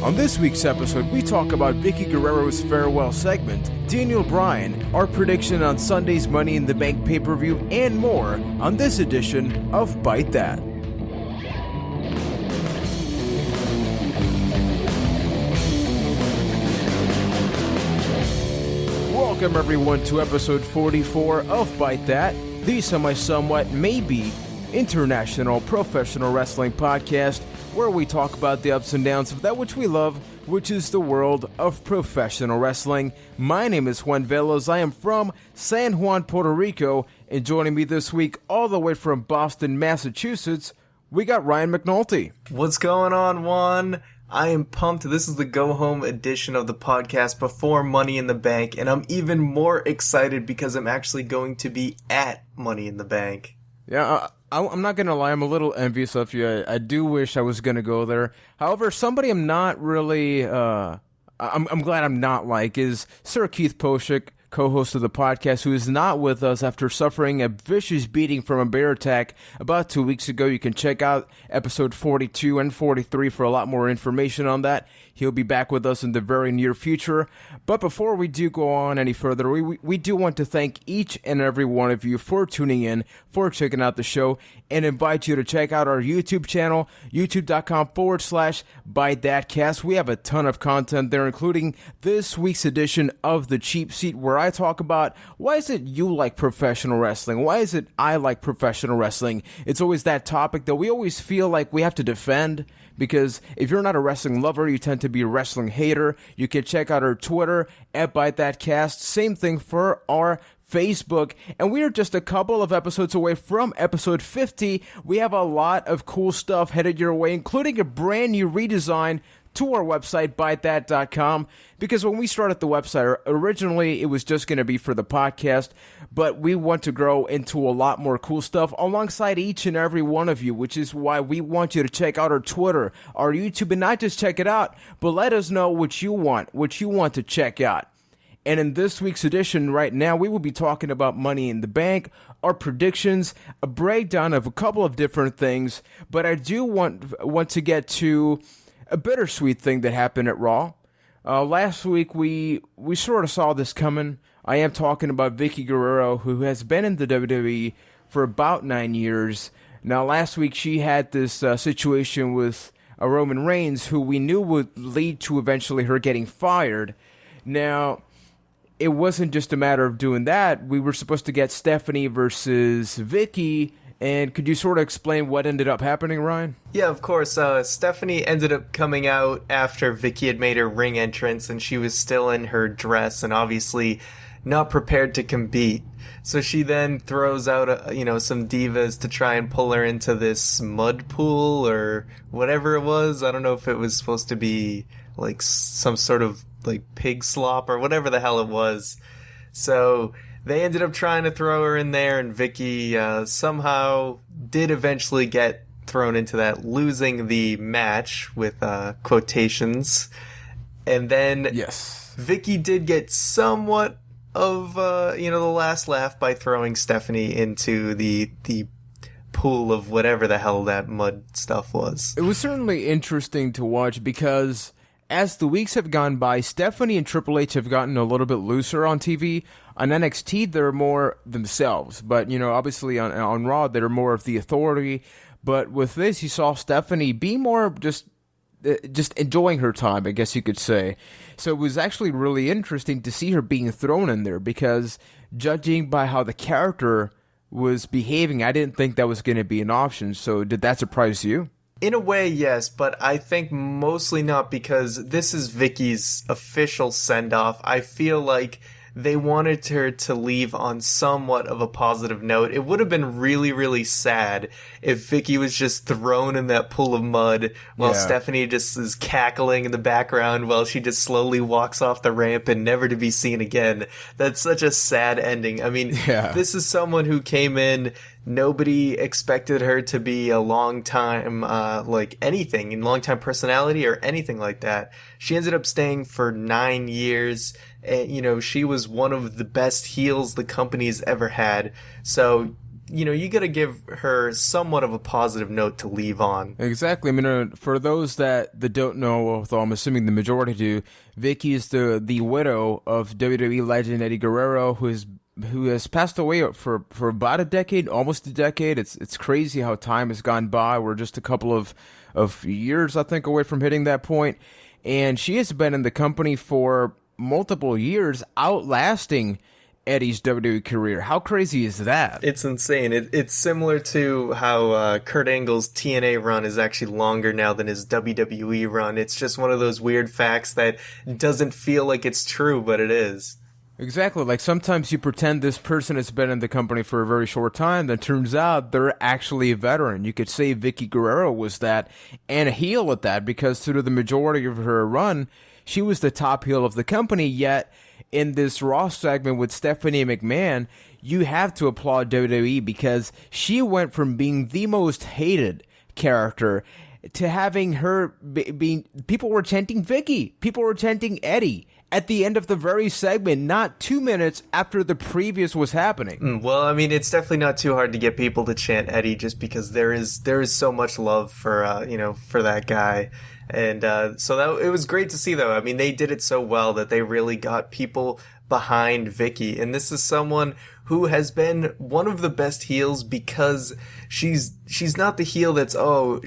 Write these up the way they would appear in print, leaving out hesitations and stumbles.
On this week's episode, we talk about Vickie Guerrero's farewell segment, Bryan, our prediction on Sunday's Money in the Bank pay-per-view, and more on this edition of Byte That. Welcome everyone to episode 44 of Byte That, the somewhat, maybe, international professional wrestling podcast where we talk about the ups and downs of that which we love, which is the world of professional wrestling. My name is Juan Velos. I am from San Juan, Puerto Rico, and joining me this week all the way from Boston, Massachusetts, we got Ryan McNulty. What's going on, Juan? I am pumped. This is the go-home edition of the podcast before Money in the Bank, and I'm even more excited because I'm actually going to be at Money in the Bank. Yeah, I'm not going to lie, I'm a little envious of you. I do wish I was going to go there. However, somebody I'm not really, I'm glad I'm not like, is Sir Keith Poshik, co-host of the podcast, who is not with us after suffering a vicious beating from a bear attack about 2 weeks ago. You can check out episode 42 and 43 for a lot more information on that. He'll be back with us in the very near future. But before we do go on any further, we do want to thank each and every one of you for tuning in, for checking out the show, and invite you to check out our YouTube channel, youtube.com/ByteThatCast. We have a ton of content there, including this week's edition of The Cheap Seat, where I talk about why is it you like professional wrestling? Why is it I like professional wrestling? It's always that topic that we always feel like we have to defend, because if you're not a wrestling lover, you tend to be a wrestling hater. You can check out our Twitter at ByteThatCast. Same thing for our Facebook, and we are just a couple of episodes away from episode 50. We have a lot of cool stuff headed your way, including a brand new redesign to our website, ByteThat.com, because when we started the website, originally it was just going to be for the podcast, but we want to grow into a lot more cool stuff alongside each and every one of you, which is why we want you to check out our Twitter, our YouTube, and not just check it out, but let us know what you want to check out. And in this week's edition right now, we will be talking about Money in the Bank, our predictions, a breakdown of a couple of different things, but I do want to get to a bittersweet thing that happened at Raw. Last week, we sort of saw this coming. I am talking about Vickie Guerrero, who has been in the WWE for about 9 years. Now, last week, she had this situation with Roman Reigns, who we knew would lead to eventually her getting fired. Now, it wasn't just a matter of doing that. We were supposed to get Stephanie versus Vickie. And could you sort of explain what ended up happening, Ryan? Yeah, of course. Stephanie ended up coming out after Vickie had made her ring entrance, and she was still in her dress and obviously not prepared to compete. So she then throws out, some divas to try and pull her into this mud pool or whatever it was. I don't know if it was supposed to be like some sort of like pig slop or whatever the hell it was. So they ended up trying to throw her in there, and Vickie somehow did eventually get thrown into that, losing the match with quotations. And then yes, Vickie did get somewhat of the last laugh by throwing Stephanie into the pool of whatever the hell that mud stuff was. It was certainly interesting to watch because as the weeks have gone by, Stephanie and Triple H have gotten a little bit looser on TV. On NXT, they're more themselves. But, obviously on Raw, they're more of the authority. But with this, you saw Stephanie be more just enjoying her time, I guess you could say. So it was actually really interesting to see her being thrown in there because judging by how the character was behaving, I didn't think that was going to be an option. So did that surprise you? In a way, yes, but I think mostly not because this is Vickie's official send-off. I feel like they wanted her to leave on somewhat of a positive note. It would have been really, really sad if Vickie was just thrown in that pool of mud while Stephanie just is cackling in the background while she just slowly walks off the ramp and never to be seen again. That's such a sad ending. I mean, This is someone who came in. Nobody expected her to be a long-time, long-time personality or anything like that. She ended up staying for 9 years. And, she was one of the best heels the company's ever had. So you got to give her somewhat of a positive note to leave on. Exactly. I mean, for those that don't know, although I'm assuming the majority do, Vickie is the widow of WWE legend Eddie Guerrero, who has passed away for about a decade, almost a decade. It's crazy how time has gone by. We're just a couple of years, I think, away from hitting that point. And she has been in the company for multiple years, outlasting Eddie's WWE career. How crazy is that? It's insane. It's similar to how Kurt Angle's TNA run is actually longer now than his WWE run. It's just one of those weird facts that doesn't feel like it's true, but it is. Exactly. Like sometimes you pretend this person has been in the company for a very short time, then turns out they're actually a veteran. You could say Vickie Guerrero was that, and a heel at that, because through the majority of her run, she was the top heel of the company. Yet in this Raw segment with Stephanie McMahon, you have to applaud WWE because she went from being the most hated character to having her being, people were chanting Vickie, people were chanting Eddie at the end of the very segment, not 2 minutes after the previous was happening. Well, I mean, it's definitely not too hard to get people to chant Eddie, just because there is so much love for for that guy. And so it was great to see, though. I mean, they did it so well that they really got people behind Vickie. And this is someone who has been one of the best heels because she's not the heel that's,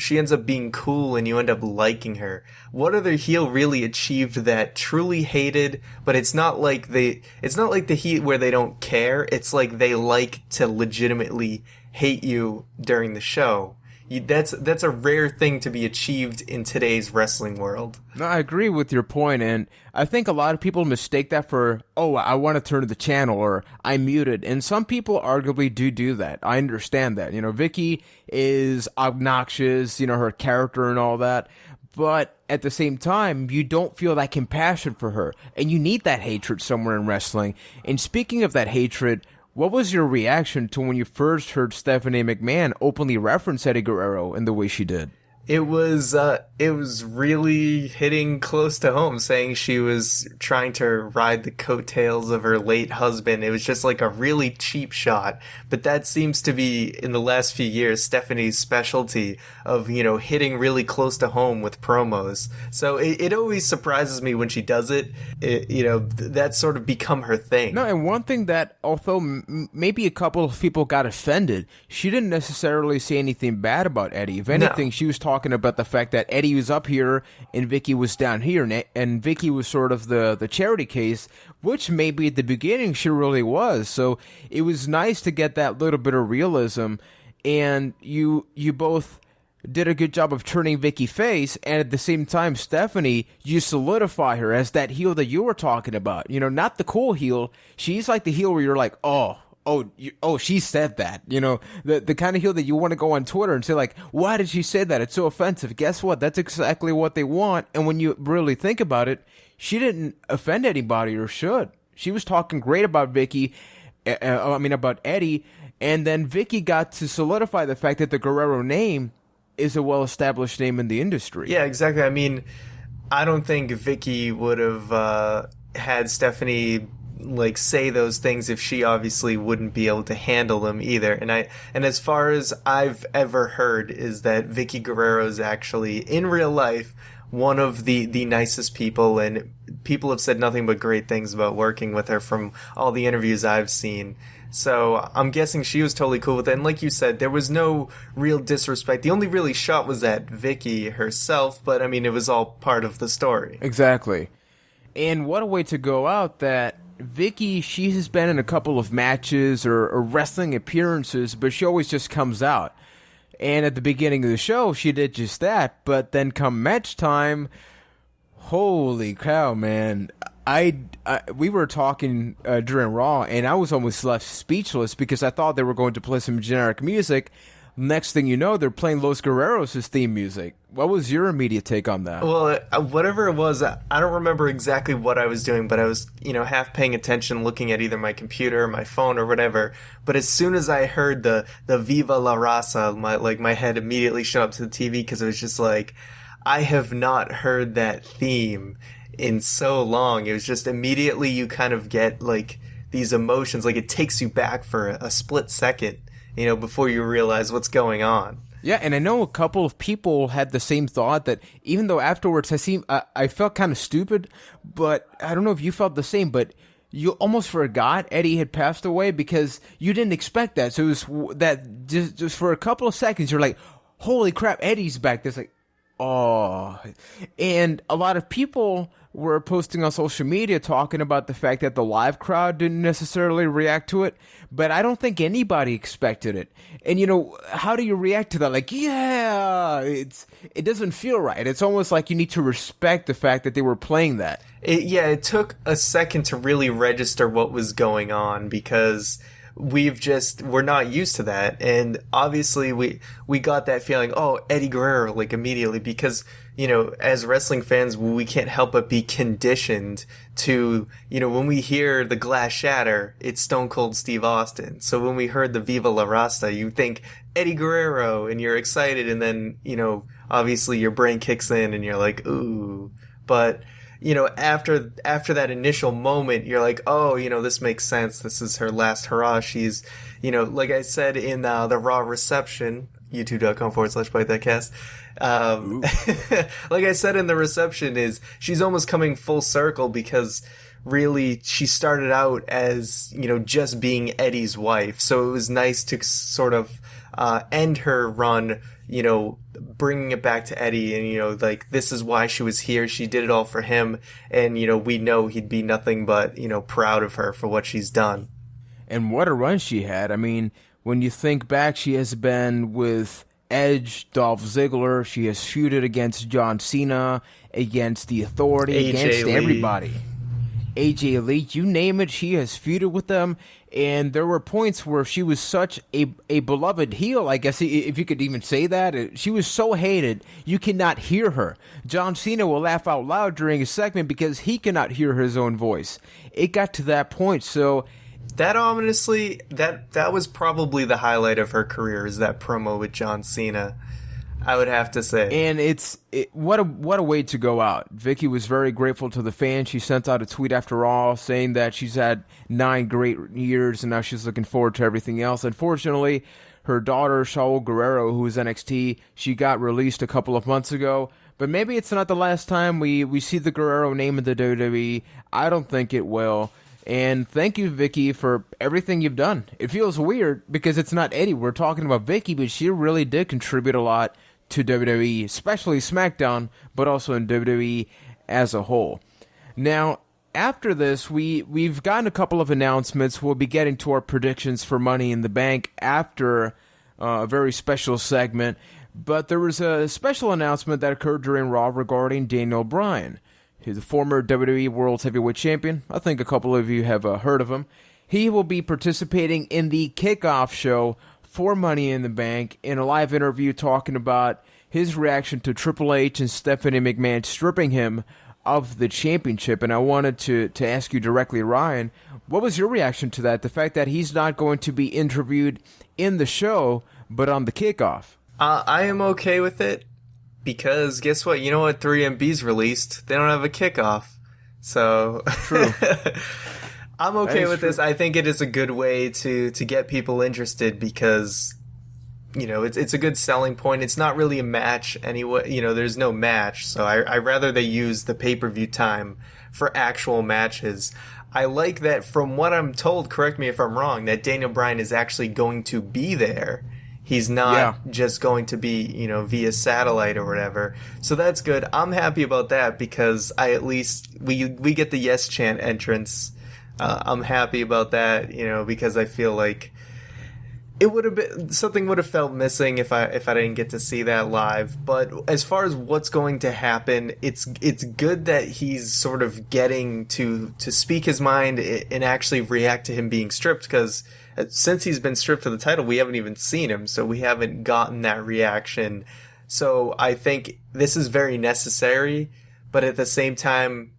she ends up being cool and you end up liking her. What other heel really achieved that? Truly hated, but it's not like the heel where they don't care. It's like they like to legitimately hate you during the show. That's a rare thing to be achieved in today's wrestling world. No, I agree with your point, and I think a lot of people mistake that for, I want to turn the channel, or I'm muted, and some people arguably do that. I understand that. Vickie is obnoxious, her character and all that, but at the same time, you don't feel that compassion for her, and you need that hatred somewhere in wrestling. And speaking of that hatred, what was your reaction to when you first heard Stephanie McMahon openly reference Eddie Guerrero in the way she did? It was really hitting close to home, saying she was trying to ride the coattails of her late husband. It was just like a really cheap shot. But that seems to be, in the last few years, Stephanie's specialty of, hitting really close to home with promos. So it always surprises me when she does it. That's sort of become her thing. No, and one thing that, although maybe a couple of people got offended, she didn't necessarily say anything bad about Eddie. If anything, she was talking about the fact that Eddie was up here and Vickie was down here, and Vickie was sort of the charity case, which maybe at the beginning she really was. So it was nice to get that little bit of realism, and you both did a good job of turning Vickie face, and at the same time, Stephanie, you solidify her as that heel that you were talking about. Not the cool heel. She's like the heel where you're like, she said that. The kind of heel that you want to go on Twitter and say, like, why did she say that? It's so offensive. Guess what? That's exactly what they want. And when you really think about it, she didn't offend anybody, or should. She was talking great about Vickie, about Eddie, and then Vickie got to solidify the fact that the Guerrero name is a well-established name in the industry. Yeah, exactly. I mean, I don't think Vickie would have had Stephanie say those things if she obviously wouldn't be able to handle them either. And as far as I've ever heard is that Vickie Guerrero is actually in real life one of the nicest people, and people have said nothing but great things about working with her from all the interviews I've seen. So I'm guessing she was totally cool with it. And like you said, there was no real disrespect. The only really shot was at Vickie herself, but I mean, it was all part of the story. Exactly. And what a way to go out that Vickie, she has been in a couple of matches or wrestling appearances, but she always just comes out. And at the beginning of the show, she did just that. But then come match time, holy cow, man. We were talking during Raw, and I was almost left speechless because I thought they were going to play some generic music. Next thing you know, they're playing Los Guerreros' theme music. What was your immediate take on that? Well, whatever it was, I don't remember exactly what I was doing, but I was, half paying attention, looking at either my computer or my phone or whatever. But as soon as I heard the Viva la Raza, my head immediately shot up to the TV because it was just like, I have not heard that theme in so long. It was just immediately you kind of get these emotions, it takes you back for a split second. before you realize what's going on. Yeah, and I know a couple of people had the same thought, that even though afterwards I felt kind of stupid, but I don't know if you felt the same, but you almost forgot Eddie had passed away because you didn't expect that. So it was that just for a couple of seconds, you're like, holy crap, Eddie's back. It's like, oh. And a lot of people were posting on social media talking about the fact that the live crowd didn't necessarily react to it, but I don't think anybody expected it. And how do you react to that? Like, yeah, it doesn't feel right. It's almost like you need to respect the fact that they were playing that. It took a second to really register what was going on, because we're not used to that. And obviously we got that feeling, oh, Eddie Guerrero, like immediately, because, as wrestling fans, we can't help but be conditioned to, when we hear the glass shatter, it's Stone Cold Steve Austin. So when we heard the Viva La Rasta, you think Eddie Guerrero and you're excited. And then, obviously your brain kicks in and you're like, ooh, but after that initial moment, you're like, oh, this makes sense. This is her last hurrah. She's, like I said in the Raw reception, youtube.com/ByteThatCast. Like I said in the reception, is she's almost coming full circle, because really she started out as, just being Eddie's wife. So it was nice to sort of end her run, bringing it back to Eddie, and, like, this is why she was here. She did it all for him. And, we know he'd be nothing but, proud of her for what she's done. And what a run she had. I mean, when you think back, she has been with Edge, Dolph Ziggler. She has feuded against John Cena, against The Authority, against everybody. AJ Lee, you name it, she has feuded with them. And there were points where she was such a beloved heel, I guess, if you could even say that. She was so hated, you cannot hear her. John Cena will laugh out loud during a segment because he cannot hear his own voice. It got to that point, so... That honestly, that was probably the highlight of her career, is that promo with John Cena, I would have to say. And what a way to go out. Vickie was very grateful to the fans. She sent out a tweet after all saying that she's had 9 great years and now she's looking forward to everything else. Unfortunately, her daughter, Saul Guerrero, who is NXT, she got released a couple of months ago. But maybe it's not the last time we see the Guerrero name in the WWE. I don't think it will. And thank you, Vickie, for everything you've done. It feels weird because it's not Eddie. We're talking about Vickie, but she really did contribute a lot to WWE, especially SmackDown, but also in WWE as a whole. Now, after this, we've gotten a couple of announcements. We'll be getting to our predictions for Money in the Bank after a very special segment. But there was a special announcement that occurred during Raw regarding Daniel Bryan. He's a former WWE World Heavyweight Champion. I think a couple of you have heard of him. He will be participating in the Kickoff show for Money in the Bank in a live interview talking about his reaction to Triple H and Stephanie McMahon stripping him of the championship. And I wanted to ask you directly, Ryan, what was your reaction to that? The fact that he's not going to be interviewed in the show, but on the Kickoff. I am okay with it. Because guess what? You know what 3MB's released? They don't have a Kickoff. So True. I'm okay with this. I think it is a good way to get people interested because, it's a good selling point. It's not really a match anyway. There's no match. So I rather they use the pay-per-view time for actual matches. I like that, from what I'm told, correct me if I'm wrong, that Daniel Bryan is actually going to be there. He's not just going to be, via satellite or whatever. So that's good. I'm happy about that because we get the Yes Chant entrance. I'm happy about that, because I feel like it would have been something would have felt missing if I didn't get to see that live. But as far as what's going to happen, it's good that he's sort of getting to speak his mind and actually react to him being stripped, because since he's been stripped of the title, we haven't even seen him, so we haven't gotten that reaction. So I think this is very necessary, but at the same time,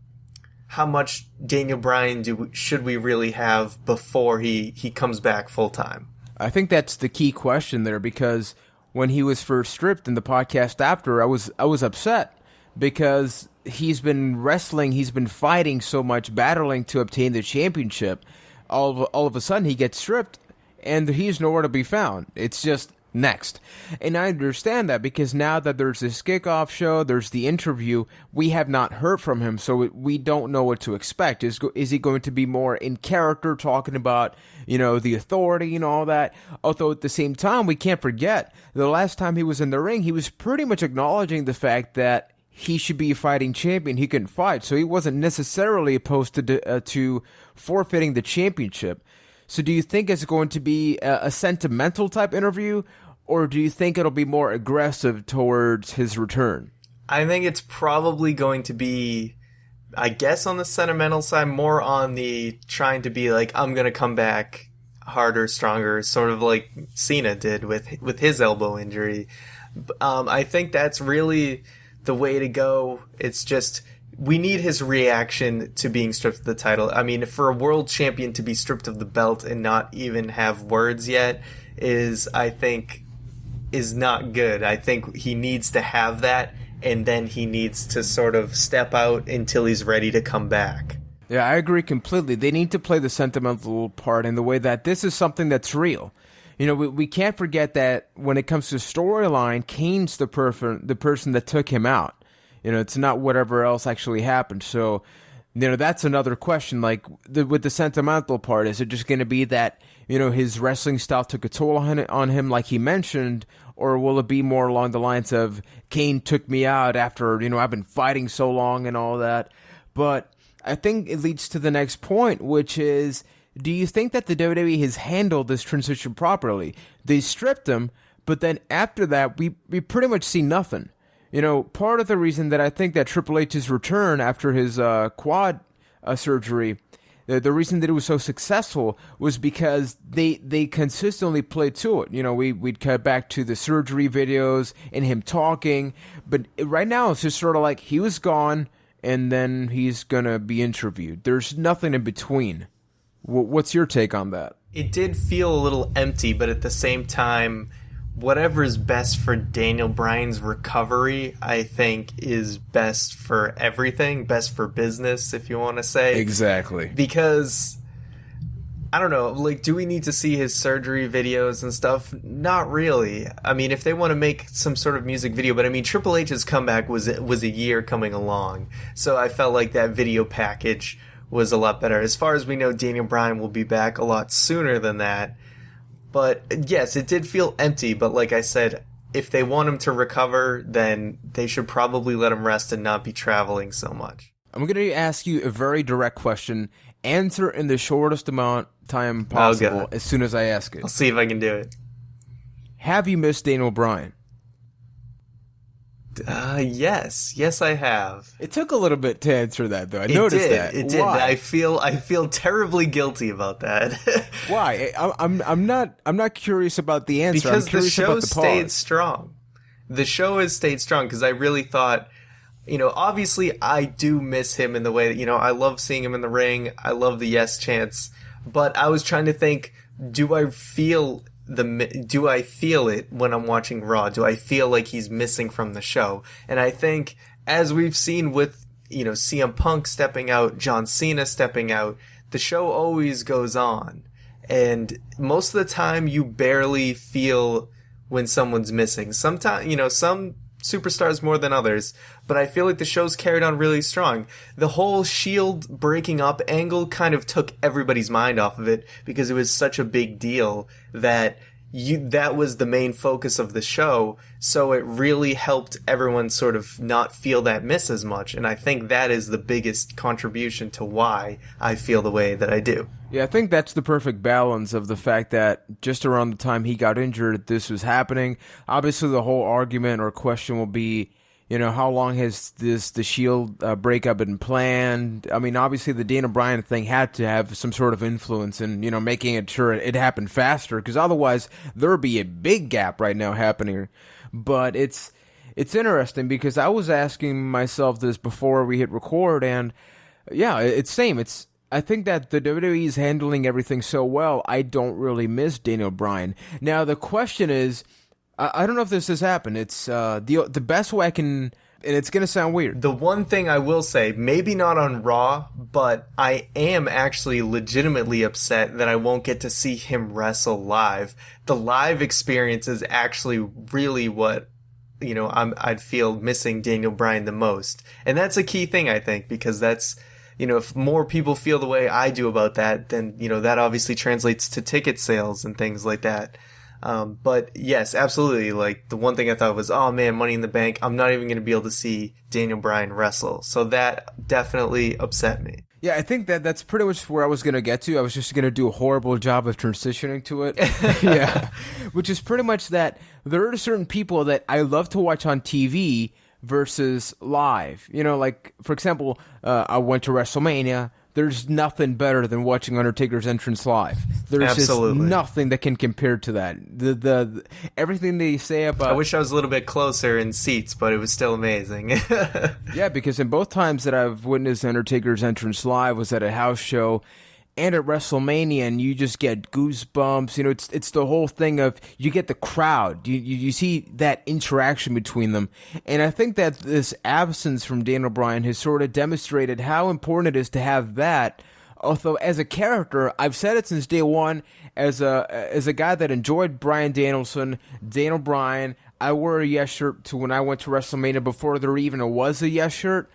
how much Daniel Bryan should we really have before he comes back full time? I think that's the key question there, because when he was first stripped in the podcast after, I was upset because he's been wrestling, he's been fighting so much, battling to obtain the championship. All of a sudden he gets stripped, and he's nowhere to be found. It's just next. And I understand that because now that there's this kickoff show, there's the interview, we have not heard from him, so we don't know what to expect. Is he going to be more in character, talking about, the authority and all that? Although at the same time, we can't forget, the last time he was in the ring, he was pretty much acknowledging the fact that he should be a fighting champion. He couldn't fight, so he wasn't necessarily opposed to forfeiting the championship. So do you think it's going to be a sentimental type interview, or do you think it'll be more aggressive towards his return? I think it's probably going to be, I guess, on the sentimental side, more on the trying to be like, I'm going to come back harder, stronger, sort of like Cena did with his elbow injury. I think that's really the way to go. It's just, we need his reaction to being stripped of the title. I mean, for a world champion to be stripped of the belt and not even have words yet I think, is not good. I think he needs to have that, and then he needs to sort of step out until he's ready to come back. Yeah, I agree completely. They need to play the sentimental part in the way that this is something that's real. We can't forget that when it comes to storyline, Kane's the person that took him out. It's not whatever else actually happened. So, that's another question. Like, with the sentimental part, is it just going to be that, his wrestling style took a toll on him, like he mentioned, or will it be more along the lines of Kane took me out after, I've been fighting so long and all that? But I think it leads to the next point, which is, do you think that the WWE has handled this transition properly? They stripped him, but then after that, we pretty much see nothing. Part of the reason that I think that Triple H's return after his quad surgery, the reason that it was so successful was because they consistently played to it. We'd cut back to the surgery videos and him talking, but right now it's just sort of like he was gone and then he's going to be interviewed. There's nothing in between. What's your take on that? It did feel a little empty, but at the same time, whatever is best for Daniel Bryan's recovery, I think, is best for everything, best for business, if you want to say. Exactly. Because, I don't know, like, do we need to see his surgery videos and stuff? Not really. I mean, if they want to make some sort of music video, but I mean, Triple H's comeback was a year coming along, so I felt like that video package was a lot better. As far as we know, Daniel Bryan will be back a lot sooner than that. But yes, it did feel empty, but like I said, if they want him to recover, then they should probably let him rest and not be traveling so much. I'm going to ask you a very direct question. Answer in the shortest amount of time possible as soon as I ask it. I'll see if I can do it. Have you missed Daniel Bryan? Yes. Yes, I have. It took a little bit to answer that, though. I noticed that. It did. Why? I feel terribly guilty about that. Why? I'm not curious about the answer. Because I'm curious the show about the stayed strong. The show has stayed strong because I really thought, obviously I do miss him in the way that, I love seeing him in the ring. I love the yes chants. But I was trying to think, do I feel it when I'm watching Raw? Do I feel like he's missing from the show? And I think, as we've seen with, CM Punk stepping out, John Cena stepping out, the show always goes on. And most of the time, you barely feel when someone's missing. Sometimes, some superstars more than others, but I feel like the show's carried on really strong. The whole Shield breaking up angle kind of took everybody's mind off of it because it was such a big deal that that was the main focus of the show, so it really helped everyone sort of not feel that miss as much, and I think that is the biggest contribution to why I feel the way that I do. Yeah, I think that's the perfect balance of the fact that just around the time he got injured, this was happening. Obviously, the whole argument or question will be, how long has the Shield breakup been planned? I mean, obviously, the Daniel Bryan thing had to have some sort of influence in, making it sure it happened faster, because otherwise there would be a big gap right now happening. But it's interesting because I was asking myself this before we hit record, and yeah, it's same. I think that the WWE is handling everything so well, I don't really miss Daniel Bryan. Now, the question is, I don't know if this has happened. It's the best way I can, and it's going to sound weird. The one thing I will say, maybe not on Raw, but I am actually legitimately upset that I won't get to see him wrestle live. The live experience is actually really what, I'd feel missing Daniel Bryan the most. And that's a key thing, I think, because that's, if more people feel the way I do about that, then, that obviously translates to ticket sales and things like that. But yes, absolutely. Like, the one thing I thought was, oh man, Money in the Bank, I'm not even going to be able to see Daniel Bryan wrestle. So that definitely upset me. Yeah, I think that's pretty much where I was going to get to. I was just going to do a horrible job of transitioning to it. Yeah, which is pretty much that there are certain people that I love to watch on TV versus live. Like, for example, I went to WrestleMania. There's nothing better than watching Undertaker's entrance live. There's Absolutely. just nothing that can compare to that. The everything they say about... I wish I was a little bit closer in seats, but it was still amazing. Yeah, because in both times that I've witnessed Undertaker's entrance live was at a house show and at WrestleMania, and you just get goosebumps. It's the whole thing of you get the crowd. You see that interaction between them. And I think that this absence from Daniel Bryan has sort of demonstrated how important it is to have that. Although, as a character, I've said it since day one, as a guy that enjoyed Bryan Danielson, Daniel Bryan, I wore a Yes shirt to when I went to WrestleMania before there even was a Yes shirt.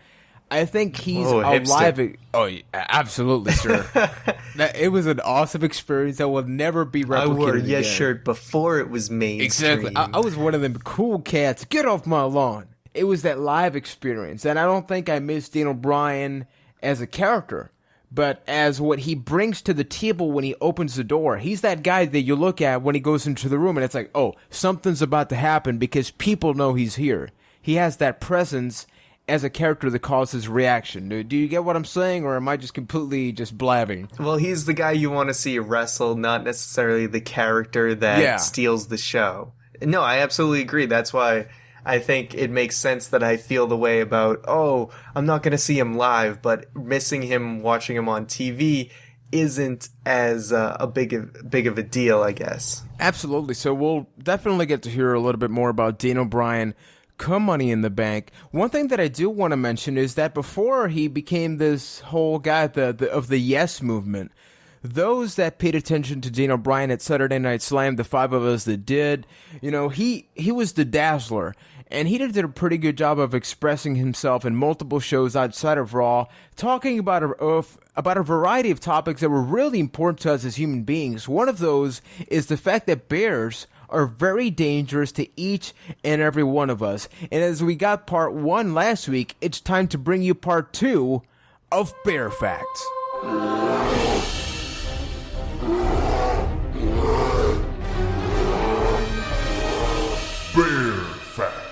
I think he's alive. Oh, yeah, absolutely, sir. It was an awesome experience that will never be replicated. I wore a Yes again. shirt before it was mainstream. Exactly. I was one of them cool cats. Get off my lawn. It was that live experience, and I don't think I miss Daniel Bryan as a character, but as what he brings to the table when he opens the door. He's that guy that you look at when he goes into the room, and it's like, oh, something's about to happen because people know he's here. He has that presence as a character that causes reaction. Do you get what I'm saying, or am I just completely just blabbing? Well, he's the guy you want to see wrestle, not necessarily the character that steals the show. No, I absolutely agree. That's why I think it makes sense that I feel the way about, oh, I'm not going to see him live, but missing him, watching him on TV isn't as a big of a deal, I guess. Absolutely. So we'll definitely get to hear a little bit more about Daniel Bryan come Money in the Bank. One thing that I do want to mention is that before he became this whole guy of the Yes movement, those that paid attention to Daniel Bryan at Saturday Night Slam, the five of us that did, he was the Dazzler. And he did a pretty good job of expressing himself in multiple shows outside of Raw, talking about a variety of topics that were really important to us as human beings. One of those is the fact that bears are very dangerous to each and every one of us. And as we got part 1 last week, it's time to bring you part 2 of Bear Facts. Bear Facts.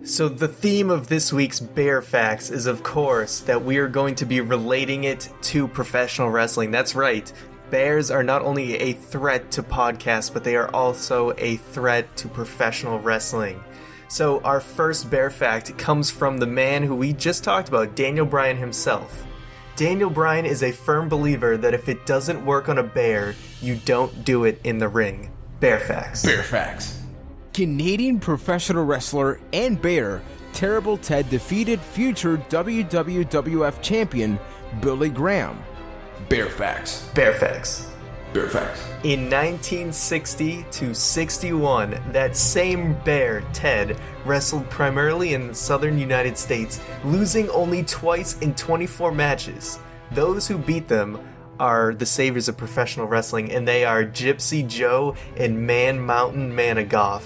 So the theme of this week's Bear Facts is, of course, that we are going to be relating it to professional wrestling. That's right. Bears are not only a threat to podcasts, but they are also a threat to professional wrestling. So our first bear fact comes from the man who we just talked about, Daniel Bryan himself. Daniel Bryan is a firm believer that if it doesn't work on a bear, you don't do it in the ring. Bear facts. Bear facts. Canadian professional wrestler and bear Terrible Ted defeated future WWF champion Billy Graham. Bear facts. Bear facts. Bear facts. In 1960 to 61, that same bear, Ted, wrestled primarily in the southern United States, losing only twice in 24 matches. Those who beat them are the saviors of professional wrestling, and they are Gypsy Joe and Man Mountain Manigault.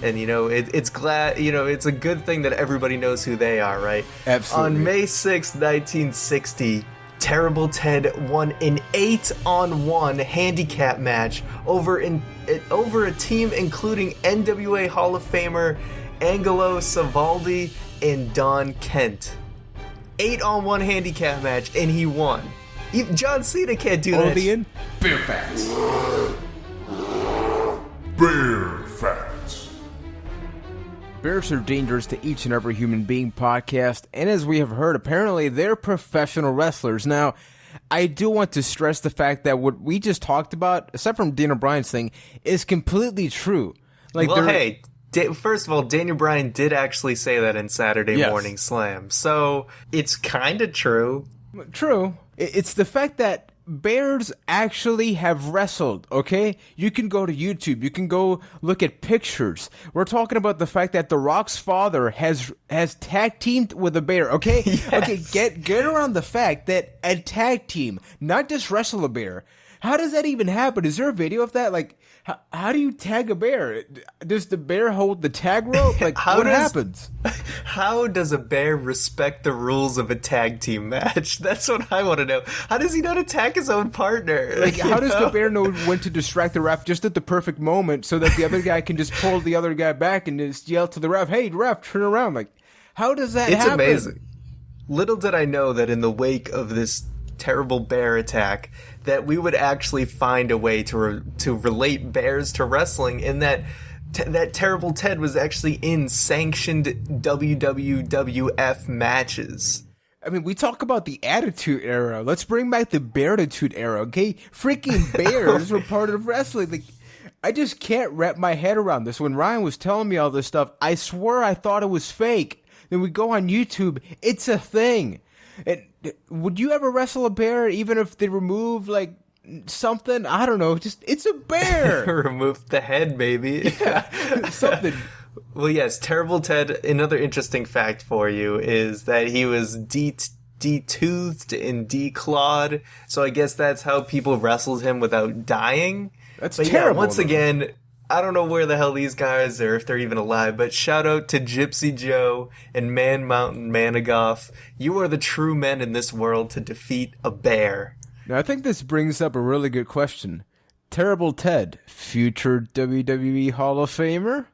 And it's a good thing that everybody knows who they are, right? Absolutely. On May 6, 1960, Terrible Ted won an 8-on-1 handicap match over a team including NWA Hall of Famer Angelo Savaldi and Don Kent. 8-on-1 handicap match, and he won. Even John Cena can't do that. Odeon, Bear facts. Bear facts. Bears are dangerous to each and every human being podcast, and as we have heard, apparently they're professional wrestlers. Now, I do want to stress the fact that what we just talked about, aside from Daniel Bryan's thing, is completely true. Well, hey, First of all, Daniel Bryan did actually say that in Saturday Yes. Morning Slam. So it's kind of true. True. It's the fact that bears actually have wrestled, okay? You can go to YouTube. You can go look at pictures. We're talking about the fact that The Rock's father has tag teamed with a bear, okay? Yes. Okay, get around the fact that a tag team, not just wrestle a bear. How does that even happen? Is there a video of that? Like, how do you tag a bear? Does the bear hold the tag rope? Like, what happens? How does a bear respect the rules of a tag team match? That's what I want to know. How does he not attack his own partner? Like, how does the bear know when to distract the ref just at the perfect moment so that the other guy can just pull the other guy back and just yell to the ref, "Hey, ref, turn around." Like, how does that happen? It's amazing. Little did I know that in the wake of this terrible bear attack, that we would actually find a way to relate bears to wrestling, and that terrible Ted was actually in sanctioned WWF matches. I mean, we talk about the Attitude Era. Let's bring back the Bearitude Era, okay? Freaking bears were part of wrestling. Like, I just can't wrap my head around this. When Ryan was telling me all this stuff, I swear I thought it was fake. Then we go on YouTube, it's a thing. And would you ever wrestle a bear, even if they remove, like, something? I don't know. Just, it's a bear. Remove the head, maybe. Yeah, something. Well, yes, Terrible Ted, another interesting fact for you is that he was de-toothed and declawed, so I guess that's how people wrestled him without dying. That's but terrible. Yeah, once again, I don't know where the hell these guys are, if they're even alive, but shout out to Gypsy Joe and Man Mountain Manigoff. You are the true men in this world to defeat a bear. Now, I think this brings up a really good question. Terrible Ted, future WWE Hall of Famer?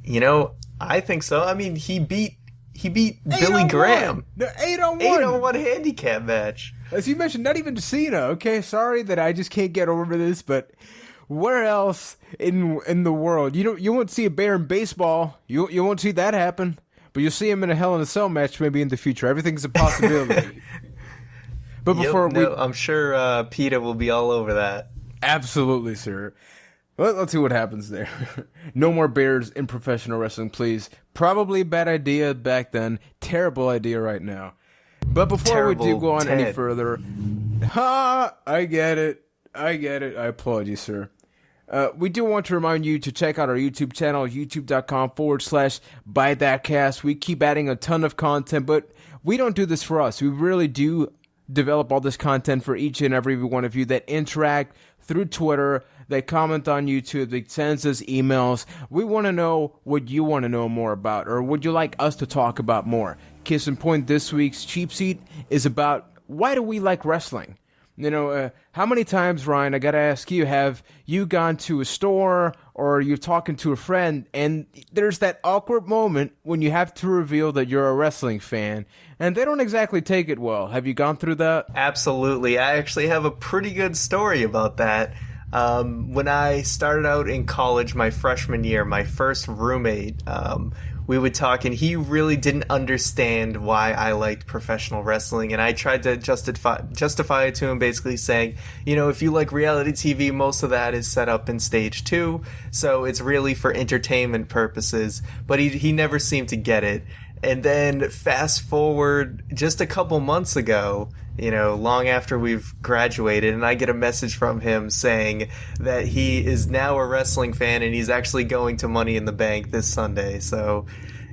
You know, I think so. I mean, he beat Billy Graham. No, 8-on-1. 8-on-1 handicap match. As you mentioned, not even Cena. Okay, sorry that I just can't get over this, but where else in the world? You won't see a bear in baseball. You won't see that happen. But you'll see him in a Hell in a Cell match maybe in the future. Everything's a possibility. But before I'm sure PETA will be all over that. Absolutely, sir. Let's see what happens there. No more bears in professional wrestling, please. Probably a bad idea back then. Terrible idea right now. But before we do go on any further, I get it. I applaud you, sir. We do want to remind you to check out our YouTube channel, youtube.com/ByteThatCast. We keep adding a ton of content, but we don't do this for us. We really do develop all this content for each and every one of you that interact through Twitter, that comment on YouTube, that sends us emails. We want to know what you want to know more about, or would you like us to talk about more? Case in point, this week's Cheap Seat is about why do we like wrestling? You know, how many times, Ryan, I got to ask you, have you gone to a store or you're talking to a friend and there's that awkward moment when you have to reveal that you're a wrestling fan and they don't exactly take it well? Have you gone through that? Absolutely. I actually have a pretty good story about that. When I started out in college, my freshman year, my first roommate, we would talk, and he really didn't understand why I liked professional wrestling, and I tried to justify it to him, basically saying, you know, if you like reality TV, most of that is set up in stage 2, so it's really for entertainment purposes, but he never seemed to get it. And then fast forward just a couple months ago, you know, long after we've graduated, and I get a message from him saying that he is now a wrestling fan and he's actually going to Money in the Bank this Sunday. So,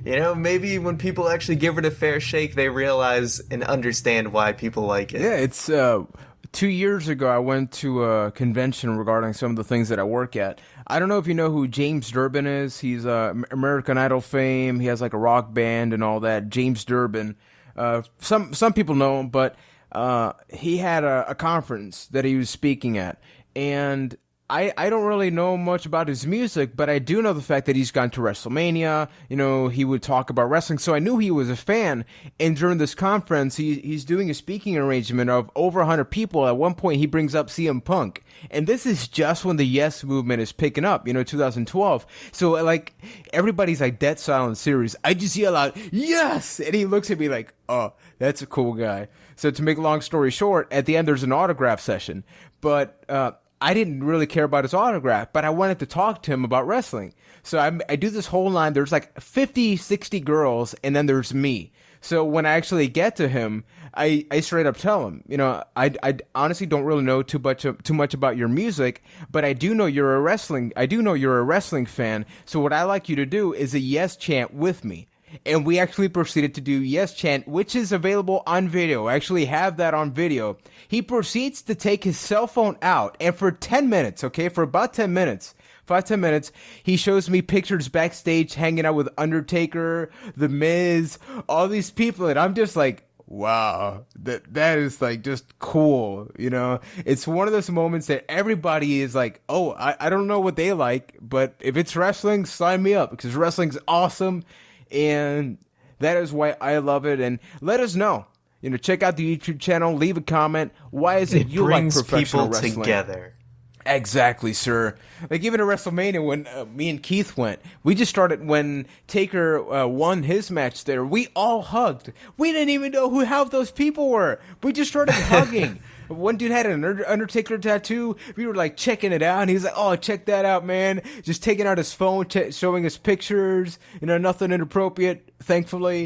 you know, maybe when people actually give it a fair shake, they realize and understand why people like it. Yeah, it's 2 years ago I went to a convention regarding some of the things that I work at. I don't know if you know who James Durbin is. He's American Idol fame. He has like a rock band and all that. James Durbin. Some people know him, but he had a conference that he was speaking at, and I don't really know much about his music, but I do know the fact that he's gone to WrestleMania. You know, he would talk about wrestling, so I knew he was a fan. And during this conference, he's doing a speaking arrangement of over 100 people. At one point, he brings up CM Punk, and this is just when the Yes movement is picking up, you know, 2012. So, like, everybody's like dead silent series. I just yell out, "Yes!" And he looks at me like, "Oh, that's a cool guy." So to make a long story short, at the end, there's an autograph session. But I didn't really care about his autograph, but I wanted to talk to him about wrestling. So I do this whole line. There's like 50, 60 girls, and then there's me. So when I actually get to him, I straight up tell him, I honestly don't really know too much about your music, but I do know you're a wrestling fan. So what I like you to do is a yes chant with me. And we actually proceeded to do yes chant, which is available on video. I actually have that on video. He proceeds to take his cell phone out, and for 10 minutes, okay, for about 10 minutes, 5-10 minutes, he shows me pictures backstage hanging out with Undertaker, The Miz, all these people, and I'm just like, wow, that is like just cool, It's one of those moments that everybody is like, oh, I don't know what they like, but if it's wrestling, sign me up, because wrestling's awesome, and that is why I love it. And let us know, check out the YouTube channel, leave a comment. Why is it you like professional wrestling? People together. Exactly, sir. Like even at WrestleMania when me and Keith went, we just started when Taker won his match there. We all hugged. We didn't even know who half those people were. We just started hugging. One dude had an Undertaker tattoo. We were like checking it out, and he was like, "Oh, check that out, man!" Just taking out his phone, showing us pictures. Nothing inappropriate, thankfully.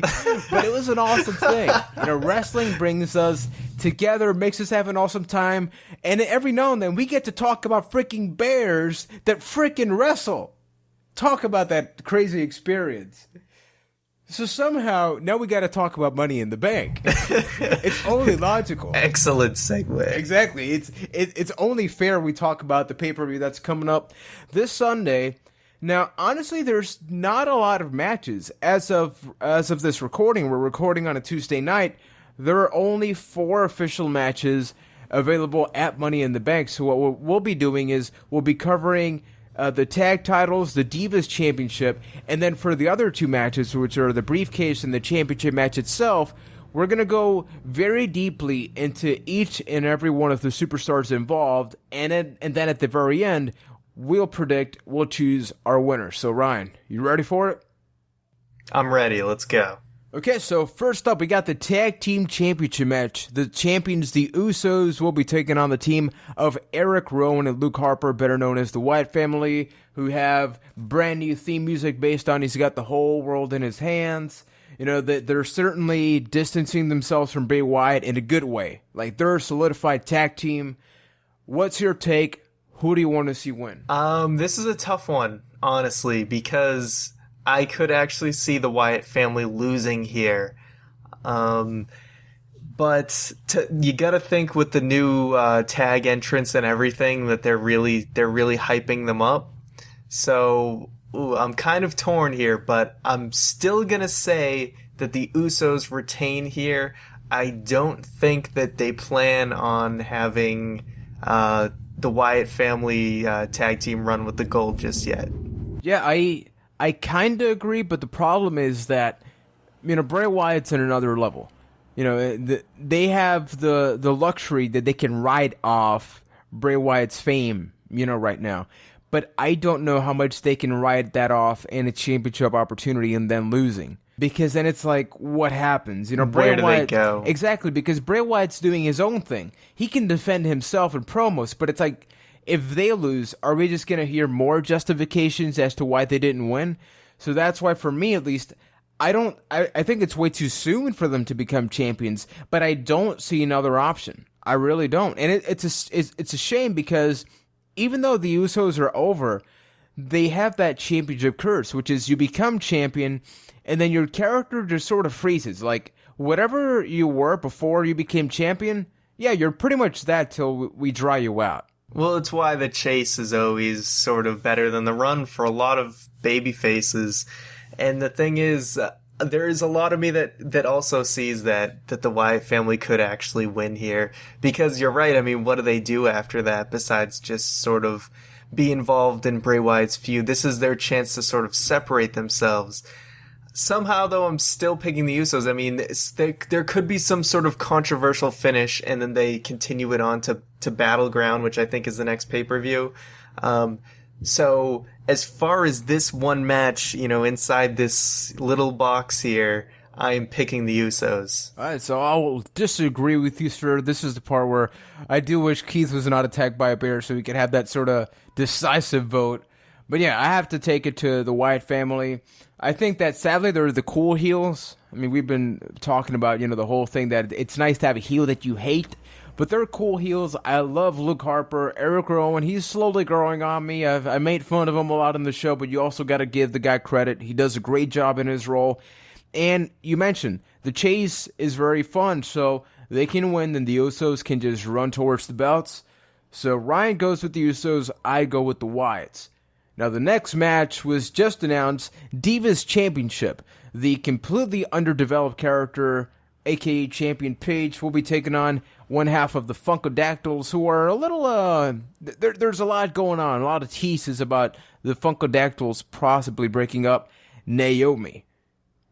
But it was an awesome thing. Wrestling brings us together, makes us have an awesome time, and every now and then we get to talk about freaking bears that freaking wrestle. Talk about that crazy experience. So somehow, now we got to talk about Money in the Bank. It's only logical. Excellent segue. Exactly. It's only fair we talk about the pay-per-view that's coming up this Sunday. Now, honestly, there's not a lot of matches. As of this recording, we're recording on a Tuesday night, there are only 4 official matches available at Money in the Bank. So what we'll be doing is we'll be covering the tag titles, the Divas Championship, and then for the other 2 matches, which are the briefcase and the championship match itself, we're going to go very deeply into each and every one of the superstars involved, and then at the very end, we'll choose our winner. So Ryan, you ready for it? I'm ready. Let's go. Okay, so first up, we got the Tag Team Championship match. The champions, the Usos, will be taking on the team of Eric Rowan and Luke Harper, better known as the Wyatt family, who have brand new theme music based on He's Got the Whole World in His Hands. They're certainly distancing themselves from Bray Wyatt in a good way. Like, they're a solidified tag team. What's your take? Who do you want to see win? This is a tough one, honestly, because I could actually see the Wyatt family losing here. But you gotta think with the new tag entrance and everything that they're really hyping them up. So I'm kind of torn here, but I'm still gonna say that the Usos retain here. I don't think that they plan on having the Wyatt family tag team run with the gold just yet. Yeah, I kind of agree, but the problem is that, Bray Wyatt's in another level. They have the luxury that they can ride off Bray Wyatt's fame, right now. But I don't know how much they can ride that off in a championship opportunity and then losing. Because then it's like, what happens? Where do they go? Exactly, because Bray Wyatt's doing his own thing. He can defend himself in promos, but it's like, if they lose, are we just going to hear more justifications as to why they didn't win? So that's why, for me at least, I think it's way too soon for them to become champions, but I don't see another option. I really don't. And it's a shame because even though the Usos are over, they have that championship curse, which is you become champion and then your character just sort of freezes. Like, whatever you were before you became champion, yeah, you're pretty much that till we dry you out. Well, it's why the chase is always sort of better than the run for a lot of baby faces. And the thing is, there is a lot of me that also sees that the Wyatt family could actually win here. Because you're right, I mean, what do they do after that besides just sort of be involved in Bray Wyatt's feud? This is their chance to sort of separate themselves. Somehow, though, I'm still picking the Usos. I mean, there could be some sort of controversial finish, and then they continue it on to Battleground, which I think is the next pay-per-view. So, as far as this one match, inside this little box here, I am picking the Usos. All right, so I'll disagree with you, sir. This is the part where I do wish Keith was not attacked by a bear so we could have that sort of decisive vote. But yeah, I have to take it to the Wyatt family. I think that sadly they're the cool heels. I mean, we've been talking about, the whole thing that it's nice to have a heel that you hate, but they're cool heels. I love Luke Harper, Eric Rowan. He's slowly growing on me. I made fun of him a lot on the show, but you also got to give the guy credit. He does a great job in his role. And you mentioned the chase is very fun, so they can win, then the Usos can just run towards the belts. So Ryan goes with the Usos, I go with the Wyatts. Now, the next match was just announced, Divas Championship. The completely underdeveloped character, a.k.a. Champion Paige, will be taking on one half of the Funkadactyls, who are a little, there's a lot going on, a lot of teases about the Funkadactyls possibly breaking up Naomi.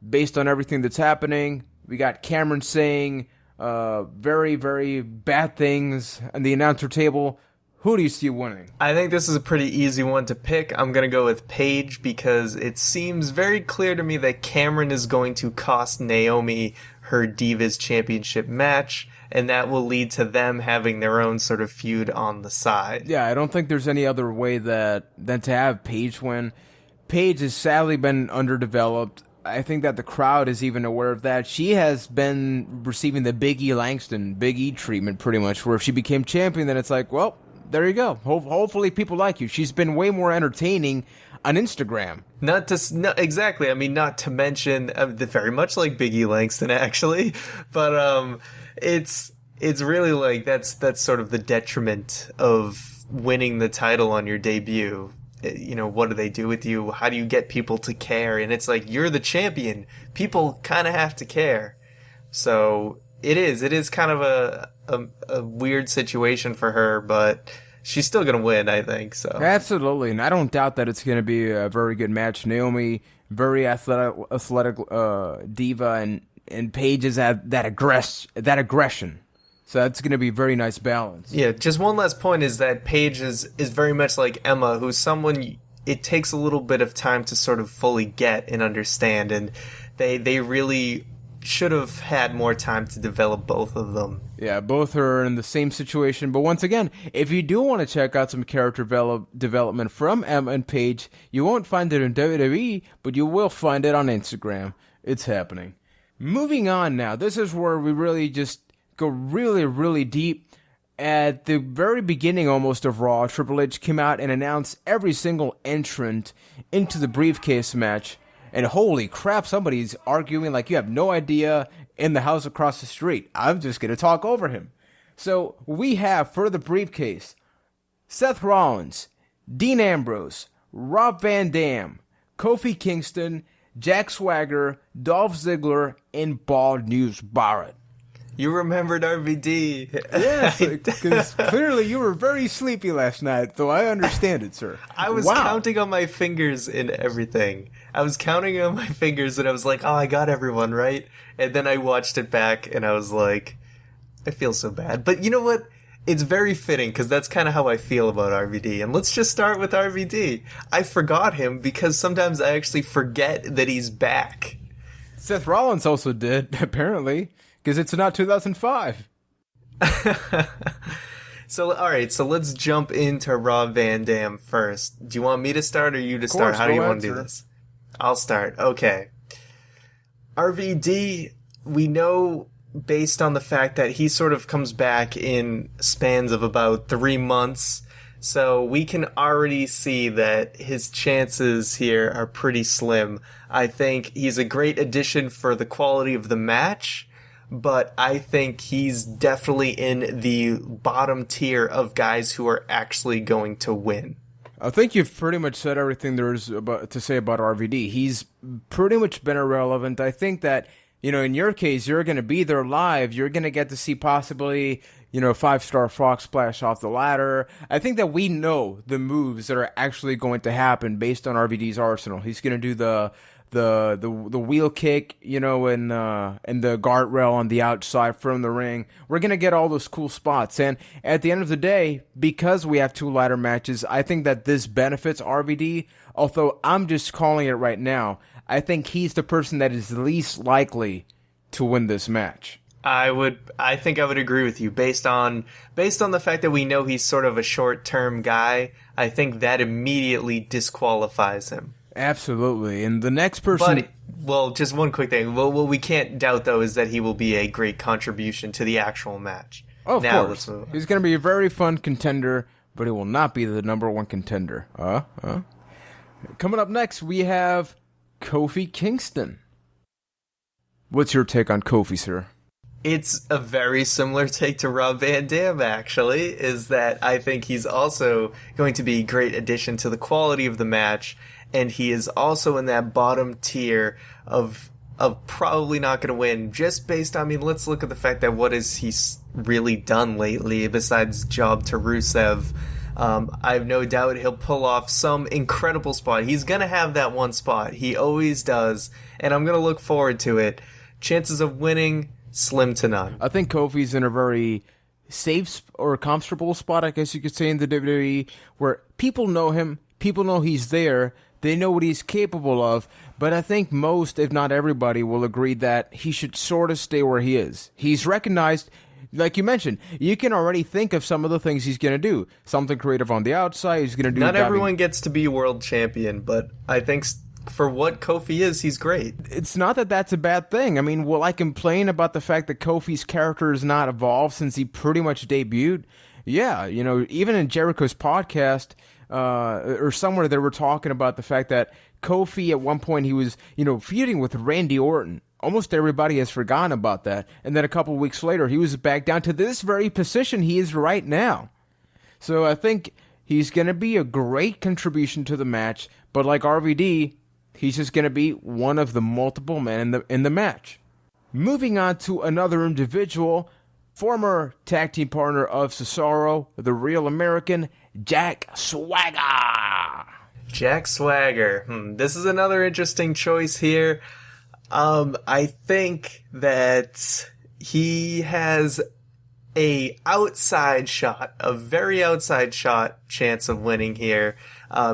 Based on everything that's happening, we got Cameron saying very, very bad things on the announcer table. Who do you see winning? I think this is a pretty easy one to pick. I'm going to go with Paige because it seems very clear to me that Cameron is going to cost Naomi her Divas Championship match, and that will lead to them having their own sort of feud on the side. Yeah, I don't think there's any other way than to have Paige win. Paige has sadly been underdeveloped. I think that the crowd is even aware of that. She has been receiving the Big E treatment pretty much, where if she became champion, then it's like, well, there you go. Hopefully people like you. She's been way more entertaining on Instagram. Exactly. I mean, not to mention very much like Big E Langston, actually, but it's really like that's sort of the detriment of winning the title on your debut. What do they do with you? How do you get people to care? And it's like, you're the champion. People kind of have to care. So it is kind of a weird situation for her, but she's still going to win, I think. So absolutely, and I don't doubt that it's going to be a very good match. Naomi, very athletic diva, and Paige is that aggression. So that's going to be a very nice balance. Yeah, just one last point is that Paige is very much like Emma, who's someone it takes a little bit of time to sort of fully get and understand, and they really should have had more time to develop both of them. Yeah, both are in the same situation. But once again, if you do want to check out some character development from Emma and Paige, you won't find it in WWE, but you will find it on Instagram. It's happening. Moving on now. This is where we really just go really, really deep. At the very beginning almost of Raw, Triple H came out and announced every single entrant into the briefcase match. And holy crap, somebody's arguing like you have no idea in the house across the street. I'm just going to talk over him. So we have for the briefcase, Seth Rollins, Dean Ambrose, Rob Van Dam, Kofi Kingston, Jack Swagger, Dolph Ziggler, and Bald News Barrett. You remembered RVD. Yes, because clearly you were very sleepy last night, though I understand it, sir. I was counting on my fingers and everything. I was counting on my fingers and I was like, oh, I got everyone, right? And then I watched it back and I was like, I feel so bad. But you know what? It's very fitting because that's kind of how I feel about RVD. And let's just start with RVD. I forgot him because sometimes I actually forget that he's back. Seth Rollins also did, apparently. Because it's not 2005. So, all right. So let's jump into Rob Van Dam first. Do you want me to start or you to start? How do you want to do this? I'll start. Okay. RVD, we know based on the fact that he sort of comes back in spans of about 3 months. So we can already see that his chances here are pretty slim. I think he's a great addition for the quality of the match. But I think he's definitely in the bottom tier of guys who are actually going to win. I think you've pretty much said everything there is to say about RVD. He's pretty much been irrelevant. I think that, in your case, you're going to be there live. You're going to get to see possibly, a 5-star frog splash off the ladder. I think that we know the moves that are actually going to happen based on RVD's arsenal. He's going to do the wheel kick, and the guardrail on the outside from the ring. We're going to get all those cool spots. And at the end of the day, because we have 2 ladder matches, I think that this benefits RVD. Although I'm just calling it right now, I think he's the person that is least likely to win this match. I think I would agree with you based on the fact that we know he's sort of a short-term guy. I think that immediately disqualifies him. Absolutely. And the next person... But, well, just one quick thing. Well, what we can't doubt, though, is that he will be a great contribution to the actual match. Oh, of now, course. Let's move on. He's going to be a very fun contender, but he will not be the number one contender. Coming up next, we have Kofi Kingston. What's your take on Kofi, sir? It's a very similar take to Rob Van Dam, actually, is that I think he's also going to be a great addition to the quality of the match, and he is also in that bottom tier of probably not going to win, just based on, I mean, let's look at the fact that what has he really done lately besides job to Rusev. I have no doubt he'll pull off some incredible spot. He's going to have that one spot. He always does, and I'm going to look forward to it. Chances of winning, slim to none. I think Kofi's in a very safe or comfortable spot, I guess you could say, in the WWE, where people know him, people know he's there, they know what he's capable of, but I think most, if not everybody, will agree that he should sort of stay where he is. He's recognized, like you mentioned, you can already think of some of the things he's going to do. Something creative on the outside, he's going to do... Not everyone gets to be world champion, but I think for what Kofi is, he's great. It's not that that's a bad thing. I mean, will I complain about the fact that Kofi's character has not evolved since he pretty much debuted? Yeah, you know, even in Jericho's podcast, or somewhere they were talking about the fact that Kofi at one point he was, you know, feuding with Randy Orton. Almost everybody has forgotten about that. And then a couple of weeks later, he was back down to this very position he is right now. So I think he's going to be a great contribution to the match, but like RVD, he's just going to be one of the multiple men in the match. Moving on to another individual, former tag team partner of Cesaro, the Real American, Jack Swagger. Jack Swagger. This is another interesting choice here. I think that he has a very outside shot chance of winning here.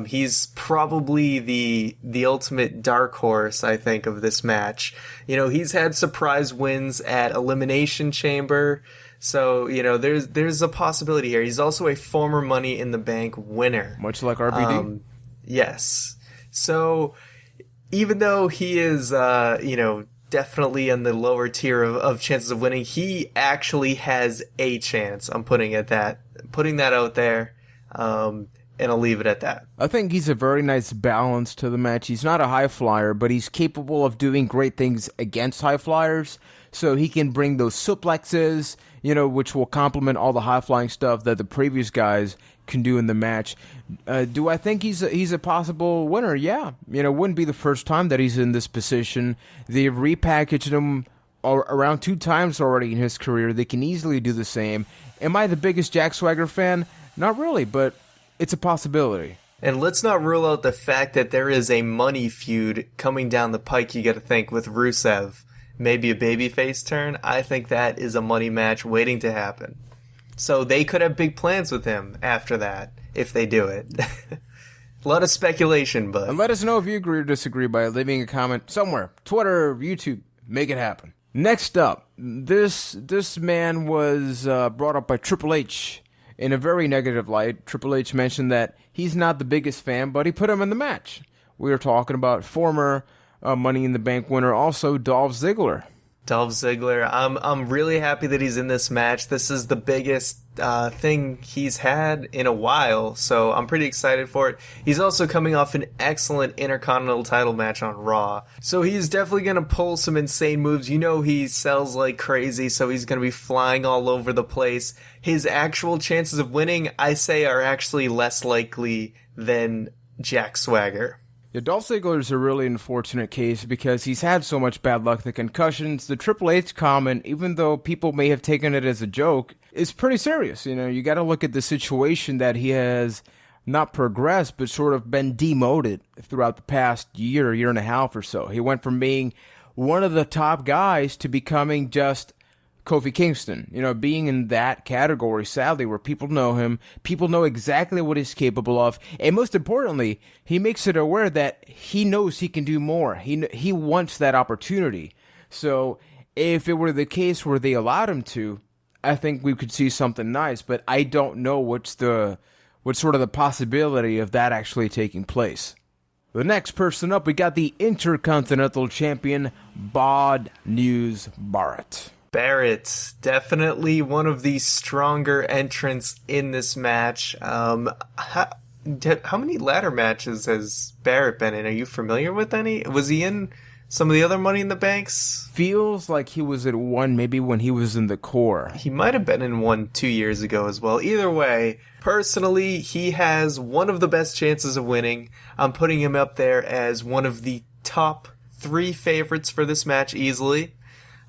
He's probably the ultimate dark horse, I think, of this match. You know, he's had surprise wins at Elimination Chamber, so, you know, there's a possibility here. He's also a former Money in the Bank winner. Much like RVD? Yes. So, even though he is, you know, definitely in the lower tier of chances of winning, he actually has a chance. I'm putting that out there, and I'll leave it at that. I think he's a very nice balance to the match. He's not a high flyer, but he's capable of doing great things against high flyers, so he can bring those suplexes, you know, which will complement all the high flying stuff that the previous guys can do in the match. Do I think he's a possible winner? Yeah. You know, it wouldn't be the first time that he's in this position. They've repackaged him around 2 times already in his career. They can easily do the same. Am I the biggest Jack Swagger fan? Not really, but it's a possibility. And let's not rule out the fact that there is a money feud coming down the pike, you gotta think, with Rusev. Maybe a babyface turn. I think that is a money match waiting to happen. So they could have big plans with him after that, if they do it. A lot of speculation, but... And let us know if you agree or disagree by leaving a comment somewhere. Twitter, YouTube. Make it happen. Next up, this man was brought up by Triple H in a very negative light. Triple H mentioned that he's not the biggest fan, but he put him in the match. We were talking about former Money in the Bank winner, also Dolph Ziggler. Dolph Ziggler, I'm really happy that he's in this match. This is the biggest thing he's had in a while, so I'm pretty excited for it. He's also coming off an excellent Intercontinental title match on Raw, so he's definitely going to pull some insane moves. You know he sells like crazy, so he's going to be flying all over the place. His actual chances of winning, I say, are actually less likely than Jack Swagger. Yeah, Dolph Ziggler is a really unfortunate case because he's had so much bad luck. The concussions, the Triple H comment, even though people may have taken it as a joke, is pretty serious. You know, you got to look at the situation that he has not progressed, but sort of been demoted throughout the past year and a half or so. He went from being one of the top guys to becoming just Kofi Kingston, you know, being in that category, sadly, where people know him, people know exactly what he's capable of, and most importantly, he makes it aware that he knows he can do more. He wants that opportunity. So if it were the case where they allowed him to, I think we could see something nice, but I don't know what's sort of the possibility of that actually taking place. The next person up, we got the Intercontinental Champion, Bod News Barrett. Barrett, definitely one of the stronger entrants in this match. How many ladder matches has Barrett been in? Are you familiar with any? Was he in some of the other Money in the Banks? Feels like he was at one, maybe when he was in the core. He might have been in one 2 years ago as well. Either way, personally, he has one of the best chances of winning. I'm putting him up there as one of the top 3 favorites for this match easily.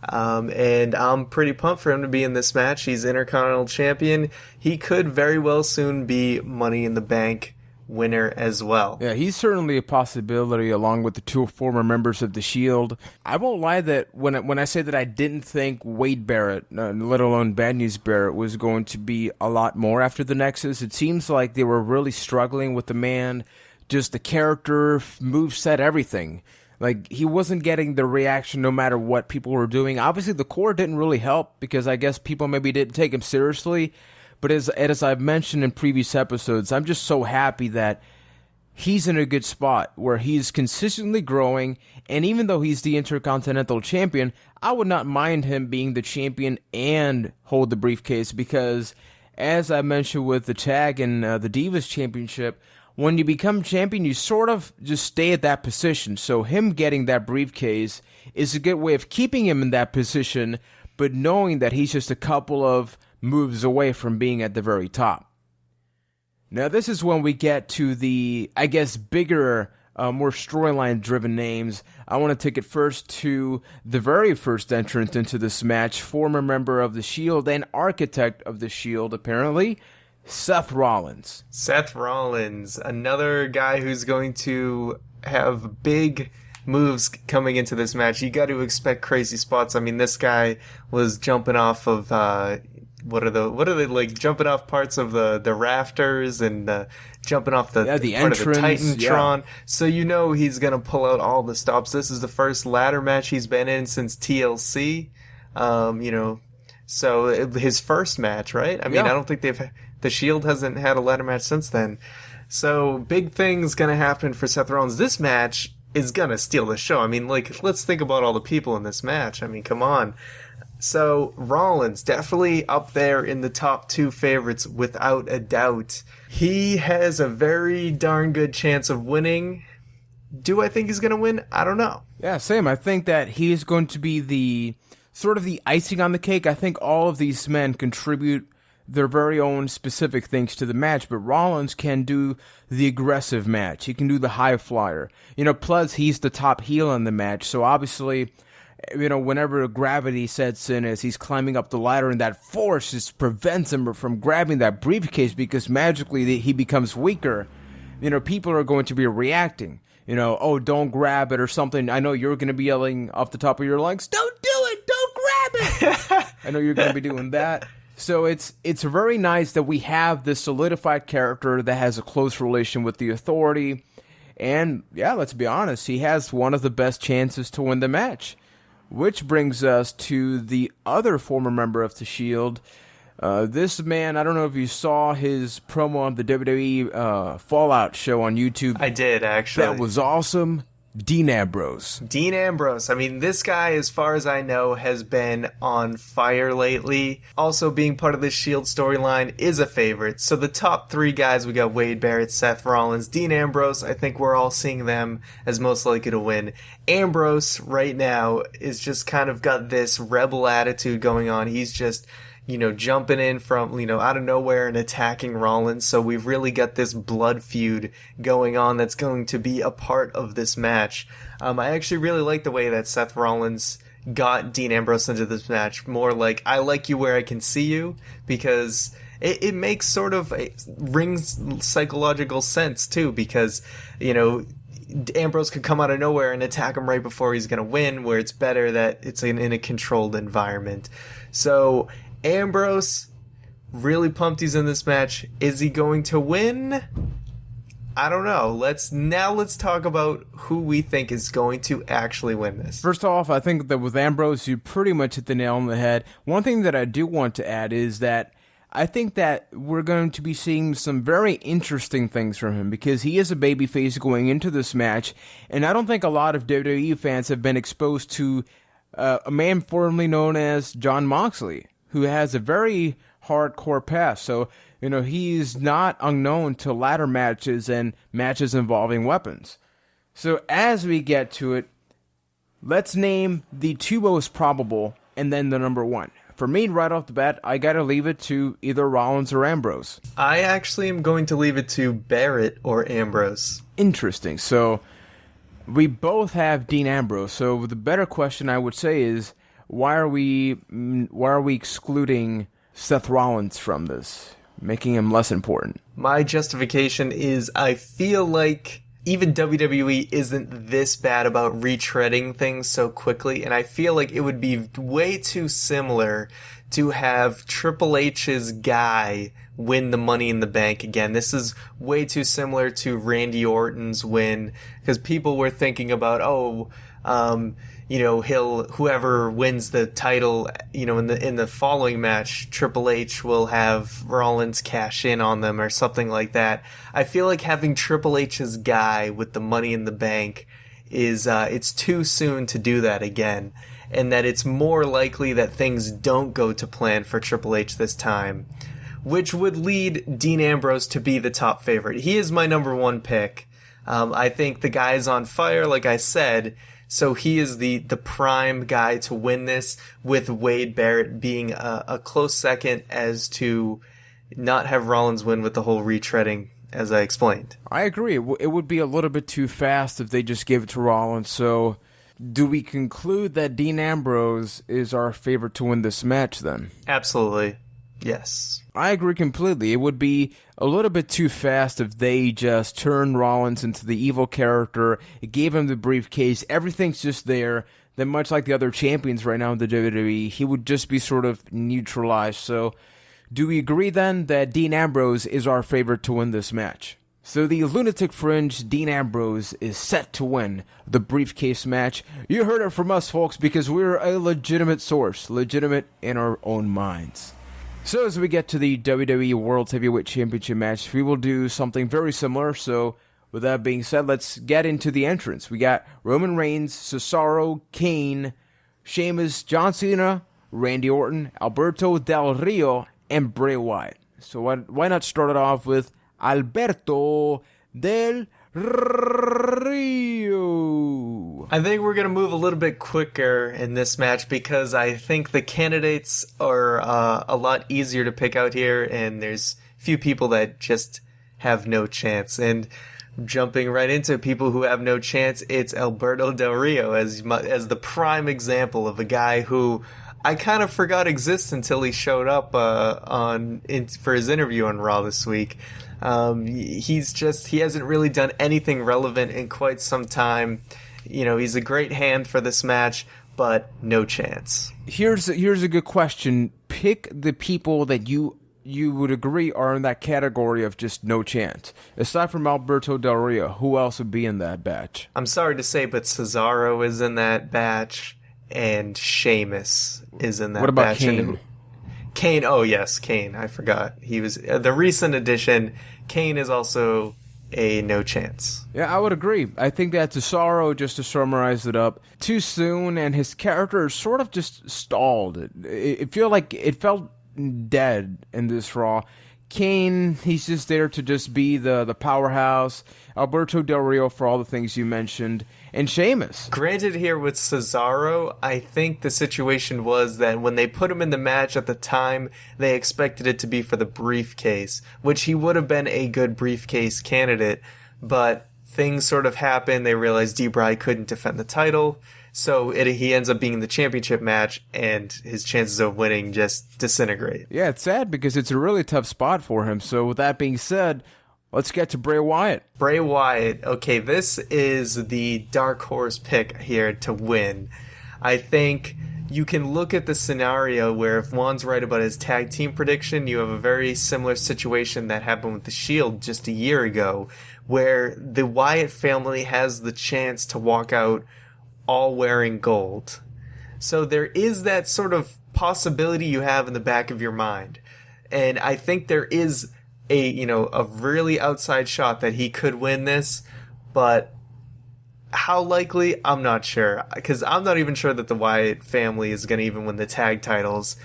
And I'm pretty pumped for him to be in this match. He's Intercontinental Champion. He could very well soon be Money in the Bank winner as well. Yeah, he's certainly a possibility along with the 2 former members of the Shield. I won't lie that when I say that I didn't think Wade Barrett, let alone Bad News Barrett, was going to be a lot more after the Nexus, it seems like they were really struggling with the man, just the character, moveset, everything. Like, he wasn't getting the reaction no matter what people were doing. Obviously, the core didn't really help because I guess people maybe didn't take him seriously. But as I've mentioned in previous episodes, I'm just so happy that he's in a good spot where he's consistently growing. And even though he's the Intercontinental Champion, I would not mind him being the champion and hold the briefcase because, as I mentioned with the tag and the Divas Championship, when you become champion, you sort of just stay at that position. So him getting that briefcase is a good way of keeping him in that position, but knowing that he's just a couple of moves away from being at the very top. Now, this is when we get to the, I guess, bigger, more storyline-driven names. I want to take it first to the very first entrant into this match, former member of the Shield and architect of the Shield, apparently, Seth Rollins. Seth Rollins, another guy who's going to have big moves coming into this match. You got to expect crazy spots. I mean, this guy was jumping off of what are they like? Jumping off parts of the rafters and jumping off the part entrance, of the Titantron. Yeah. So you know he's gonna pull out all the stops. This is the first ladder match he's been in since TLC. So his first match, right? I mean, I don't think the Shield hasn't had a ladder match since then. So big things gonna happen for Seth Rollins. This match is gonna steal the show. I mean, like, let's think about all the people in this match. I mean, come on. So Rollins definitely up there in the top 2 favorites without a doubt. He has a very darn good chance of winning. Do I think he's gonna win? I don't know. Yeah, same. I think that he's going to be the sort of the icing on the cake. I think all of these men contribute their very own specific things to the match, but Rollins can do the aggressive match. He can do the high flyer. Plus he's the top heel in the match, so obviously, whenever gravity sets in as he's climbing up the ladder and that force just prevents him from grabbing that briefcase because magically he becomes weaker, people are going to be reacting. Oh, don't grab it or something. I know you're going to be yelling off the top of your lungs, don't do it, don't grab it. I know you're going to be doing that. So it's very nice that we have this solidified character that has a close relation with the Authority. And yeah, let's be honest, he has one of the best chances to win the match. Which brings us to the other former member of the Shield. This man, I don't know if you saw his promo on the WWE Fallout show on YouTube. I did, actually. That was awesome. Dean Ambrose. Dean Ambrose. I mean, this guy, as far as I know, has been on fire lately. Also, being part of this Shield storyline is a favorite. So the top 3 guys, we got Wade Barrett, Seth Rollins, Dean Ambrose. I think we're all seeing them as most likely to win. Ambrose, right now, is just kind of got this rebel attitude going on. He's just, jumping in from, out of nowhere and attacking Rollins. So we've really got this blood feud going on that's going to be a part of this match. I actually really like the way that Seth Rollins got Dean Ambrose into this match. More like, I like you where I can see you, because it makes sort of rings psychological sense too, because, Ambrose could come out of nowhere and attack him right before he's going to win, where it's better that it's in a controlled environment. So Ambrose, really pumped he's in this match. Is he going to win? I don't know. Let's talk about who we think is going to actually win this. First off, I think that with Ambrose, you pretty much hit the nail on the head. One thing that I do want to add is that I think that we're going to be seeing some very interesting things from him because he is a babyface going into this match, and I don't think a lot of WWE fans have been exposed to a man formerly known as Jon Moxley, who has a very hardcore past. So, he's not unknown to ladder matches and matches involving weapons. So as we get to it, let's name the two most probable and then the number one. For me, right off the bat, I gotta leave it to either Rollins or Ambrose. I actually am going to leave it to Barrett or Ambrose. Interesting. So we both have Dean Ambrose. So the better question I would say is, why are we excluding Seth Rollins from this, making him less important? My justification is I feel like even WWE isn't this bad about retreading things so quickly, and I feel like it would be way too similar to have Triple H's guy win the Money in the Bank again. This is way too similar to Randy Orton's win, because people were thinking about, whoever wins the title, in the following match, Triple H will have Rollins cash in on them or something like that. I feel like having Triple H's guy with the Money in the Bank is, it's too soon to do that again, and that it's more likely that things don't go to plan for Triple H this time, which would lead Dean Ambrose to be the top favorite. He is my number one pick. I think the guy is on fire, like I said, so he is the prime guy to win this, with Wade Barrett being a close second as to not have Rollins win with the whole retreading, as I explained. I agree. It would be a little bit too fast if they just gave it to Rollins. So do we conclude that Dean Ambrose is our favorite to win this match then? Absolutely. Yes. I agree completely. It would be a little bit too fast if they just turned Rollins into the evil character, gave him the briefcase, everything's just there. Then much like the other champions right now in the WWE, he would just be sort of neutralized. So do we agree then that Dean Ambrose is our favorite to win this match? So the Lunatic Fringe, Dean Ambrose, is set to win the briefcase match. You heard it from us, folks, because we're a legitimate source, legitimate in our own minds. So as we get to the WWE World Heavyweight Championship match, we will do something very similar. So with that being said, let's get into the entrance. We got Roman Reigns, Cesaro, Kane, Sheamus, John Cena, Randy Orton, Alberto Del Rio, and Bray Wyatt. So why not start it off with Alberto Del Rio? I think we're going to move a little bit quicker in this match because I think the candidates are a lot easier to pick out here, and there's few people that just have no chance. And jumping right into people who have no chance, it's Alberto Del Rio as the prime example of a guy who I kind of forgot exists until he showed up for his interview on Raw this week. He hasn't really done anything relevant in quite some time. He's a great hand for this match, but no chance. Here's a good question. Pick the people that you would agree are in that category of just no chance. Aside from Alberto Del Rio, who else would be in that batch? I'm sorry to say, but Cesaro is in that batch, and Sheamus is in that batch. What about Kane? Kane, oh yes, Kane. I forgot. He was the recent addition. Kane is also a no chance. Yeah, I would agree. I think that Cesaro, just to summarize it up, too soon, and his character sort of just stalled. It felt dead in this Raw. Kane, he's just there to just be the powerhouse. Alberto Del Rio for all the things you mentioned. And Sheamus. Granted, here with Cesaro, I think the situation was that when they put him in the match at the time, they expected it to be for the briefcase, which he would have been a good briefcase candidate, but things sort of happened. They realized D-Bry couldn't defend the title, so he ends up being in the championship match, and his chances of winning just disintegrate. Yeah, it's sad because it's a really tough spot for him. So with that being said, let's get to Bray Wyatt. Bray Wyatt, okay, this is the dark horse pick here to win. I think you can look at the scenario where if Juan's right about his tag team prediction, you have a very similar situation that happened with the Shield just a year ago, where the Wyatt family has the chance to walk out all wearing gold. So there is that sort of possibility you have in the back of your mind. And I think there is a really outside shot that he could win this, but how likely, I'm not sure, because I'm not even sure that the Wyatt family is going to even win the tag titles,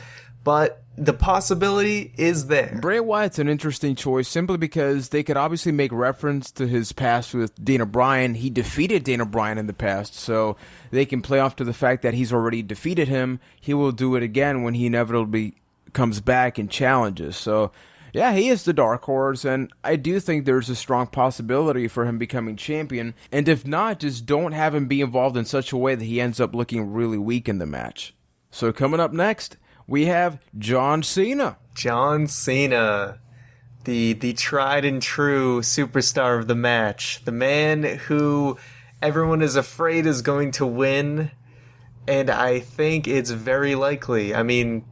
but the possibility is there. Bray Wyatt's an interesting choice simply because they could obviously make reference to his past with Daniel Bryan. He defeated Daniel Bryan in the past, so they can play off to the fact that he's already defeated him. He will do it again when he inevitably comes back and challenges. So yeah, he is the dark horse, and I do think there's a strong possibility for him becoming champion. And if not, just don't have him be involved in such a way that he ends up looking really weak in the match. So coming up next, we have John Cena. John Cena, the tried and true superstar of the match. The man who everyone is afraid is going to win, and I think it's very likely. I mean,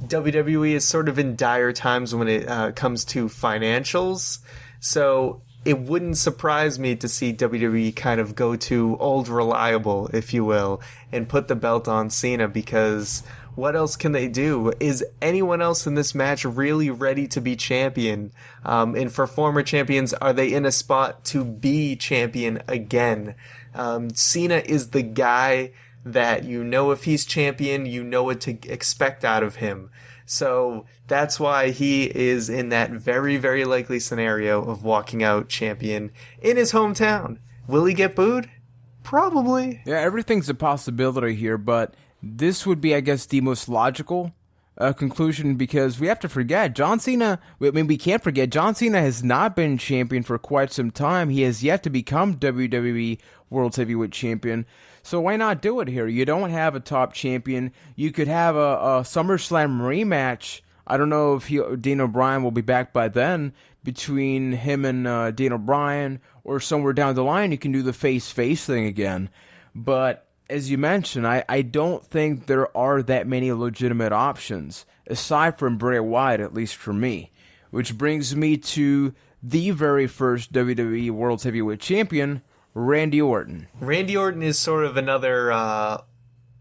WWE is sort of in dire times when it comes to financials, so it wouldn't surprise me to see WWE kind of go to old reliable, if you will, and put the belt on Cena, because what else can they do? Is anyone else in this match really ready to be champion? And for former champions, are they in a spot to be champion again? Cena is the guy that if he's champion, you know what to expect out of him. So that's why he is in that very, very likely scenario of walking out champion in his hometown. Will he get booed? Probably. Yeah, everything's a possibility here, but this would be, I guess, the most logical conclusion, because we have to forget, John Cena, we can't forget, John Cena has not been champion for quite some time. He has yet to become WWE World Heavyweight Champion. So why not do it here? You don't have a top champion. You could have a SummerSlam rematch. I don't know if Daniel Bryan will be back by then, between him and Daniel Bryan, or somewhere down the line you can do the face-face thing again. But as you mentioned, I don't think there are that many legitimate options, aside from Bray Wyatt, at least for me. Which brings me to the very first WWE World Heavyweight Champion, Randy Orton. Randy Orton is sort of another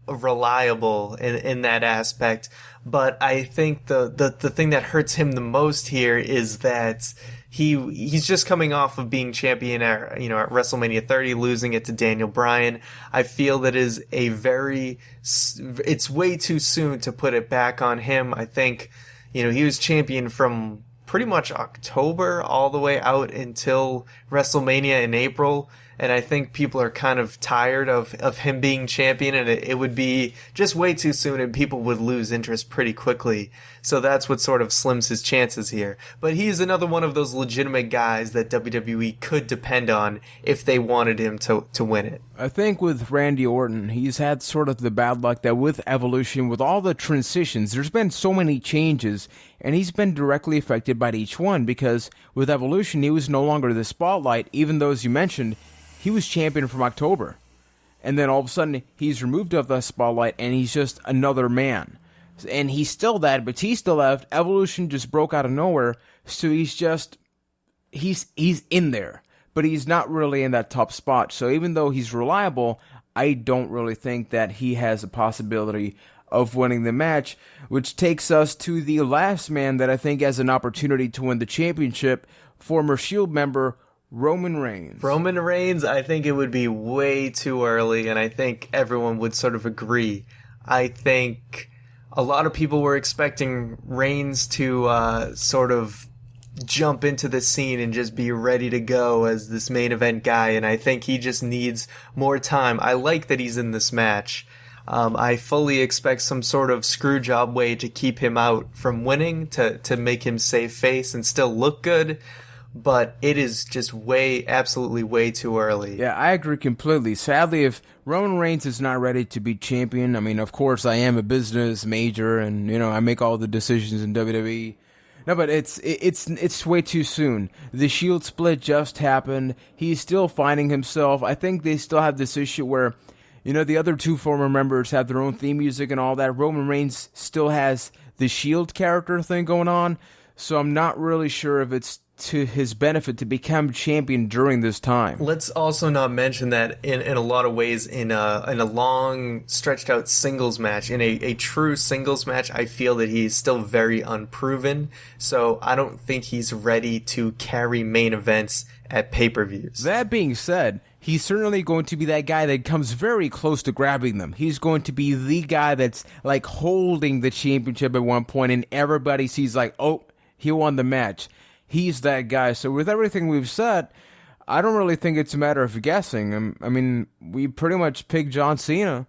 reliable in that aspect, but I think the thing that hurts him the most here is that he's just coming off of being champion at WrestleMania 30, losing it to Daniel Bryan. I feel that is it's way too soon to put it back on him. I think he was champion from pretty much October all the way out until WrestleMania in April. And I think people are kind of tired of him being champion, and it would be just way too soon, and people would lose interest pretty quickly. So that's what sort of slims his chances here. But he's another one of those legitimate guys that WWE could depend on if they wanted him to win it. I think with Randy Orton, he's had sort of the bad luck that with Evolution, with all the transitions, there's been so many changes, and he's been directly affected by each one, because with Evolution, he was no longer the spotlight, even though, as you mentioned, he was champion from October. And then all of a sudden, he's removed of the spotlight, and he's just another man. And he's still that, but he still left. Evolution just broke out of nowhere, so he's in there. But he's not really in that top spot. So even though he's reliable, I don't really think that he has a possibility of winning the match, which takes us to the last man that I think has an opportunity to win the championship, former Shield member Roman Reigns. Roman Reigns, I think it would be way too early, and I think everyone would sort of agree. I think a lot of people were expecting Reigns to sort of jump into the scene and just be ready to go as this main event guy, and I think he just needs more time. I like that he's in this match. I fully expect some sort of screw job way to keep him out from winning, to make him save face and still look good. But it is just absolutely way too early. Yeah, I agree completely. Sadly, if Roman Reigns is not ready to be champion, I mean, of course, I am a business major, and I make all the decisions in WWE. No, but it's way too soon. The Shield split just happened. He's still finding himself. I think they still have this issue where, You know, the other two former members have their own theme music and all that. Roman Reigns still has the Shield character thing going on, so I'm not really sure if it's to his benefit to become champion during this time. Let's also not mention that in a lot of ways, in a long stretched out singles match, in a true singles match, I feel that he's still very unproven. So I don't think he's ready to carry main events at pay-per-views. That being said, he's certainly going to be that guy that comes very close to grabbing them. He's going to be the guy that's like holding the championship at one point, and everybody sees like, oh, he won the match. He's that guy. So with everything we've said, I don't really think it's a matter of guessing. I mean, we pretty much picked John Cena.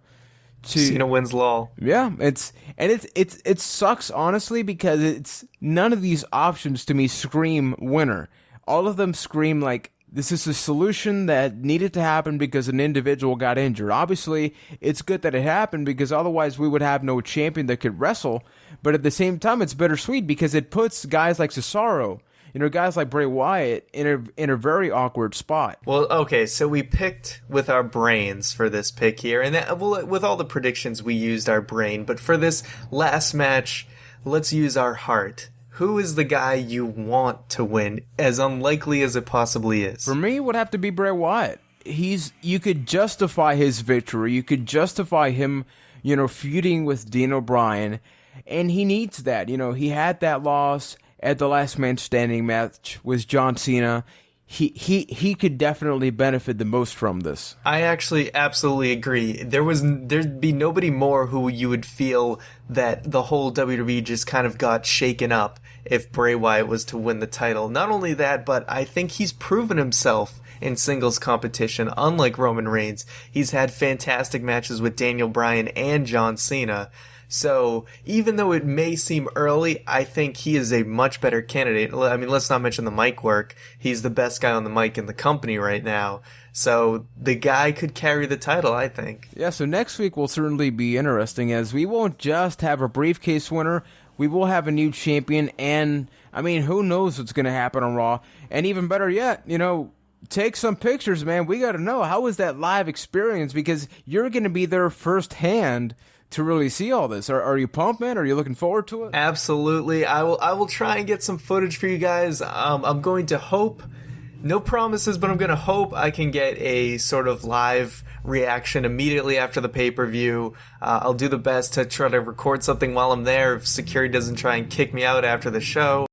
Cena wins LOL. Yeah, it sucks honestly because it's none of these options to me scream winner. All of them scream like this is a solution that needed to happen because an individual got injured. Obviously, it's good that it happened because otherwise we would have no champion that could wrestle. But at the same time, it's bittersweet because it puts guys like Cesaro, you know, guys like Bray Wyatt in a very awkward spot. Well, okay, so we picked with our brains for this pick here, and with all the predictions we used our brain, but for this last match, let's use our heart. Who is the guy you want to win, as unlikely as it possibly is? For me, it would have to be Bray Wyatt. You could justify his victory. You could justify him, you know, feuding with Dean O'Brien, and he needs that. You know, he had that loss at the Last Man Standing match with John Cena. He could definitely benefit the most from this. I actually absolutely agree. There'd be nobody more who you would feel that the whole WWE just kind of got shaken up if Bray Wyatt was to win the title. Not only that, but I think he's proven himself in singles competition, unlike Roman Reigns. He's had fantastic matches with Daniel Bryan and John Cena. So even though it may seem early, I think he is a much better candidate. I mean, let's not mention the mic work. He's the best guy on the mic in the company right now. So the guy could carry the title, I think. Yeah, so next week will certainly be interesting as we won't just have a briefcase winner. We will have a new champion, and, I mean, who knows what's going to happen on Raw. And even better yet, you know, take some pictures, man. We got to know, how was that live experience? Because you're going to be there firsthand to really see all this. Are you pumped, man? Are you looking forward to it? Absolutely. I will try and get some footage for you guys. I'm going to hope, no promises, but I'm going to hope I can get a sort of live reaction immediately after the pay-per-view. I'll do the best to try to record something while I'm there if security doesn't try and kick me out after the show.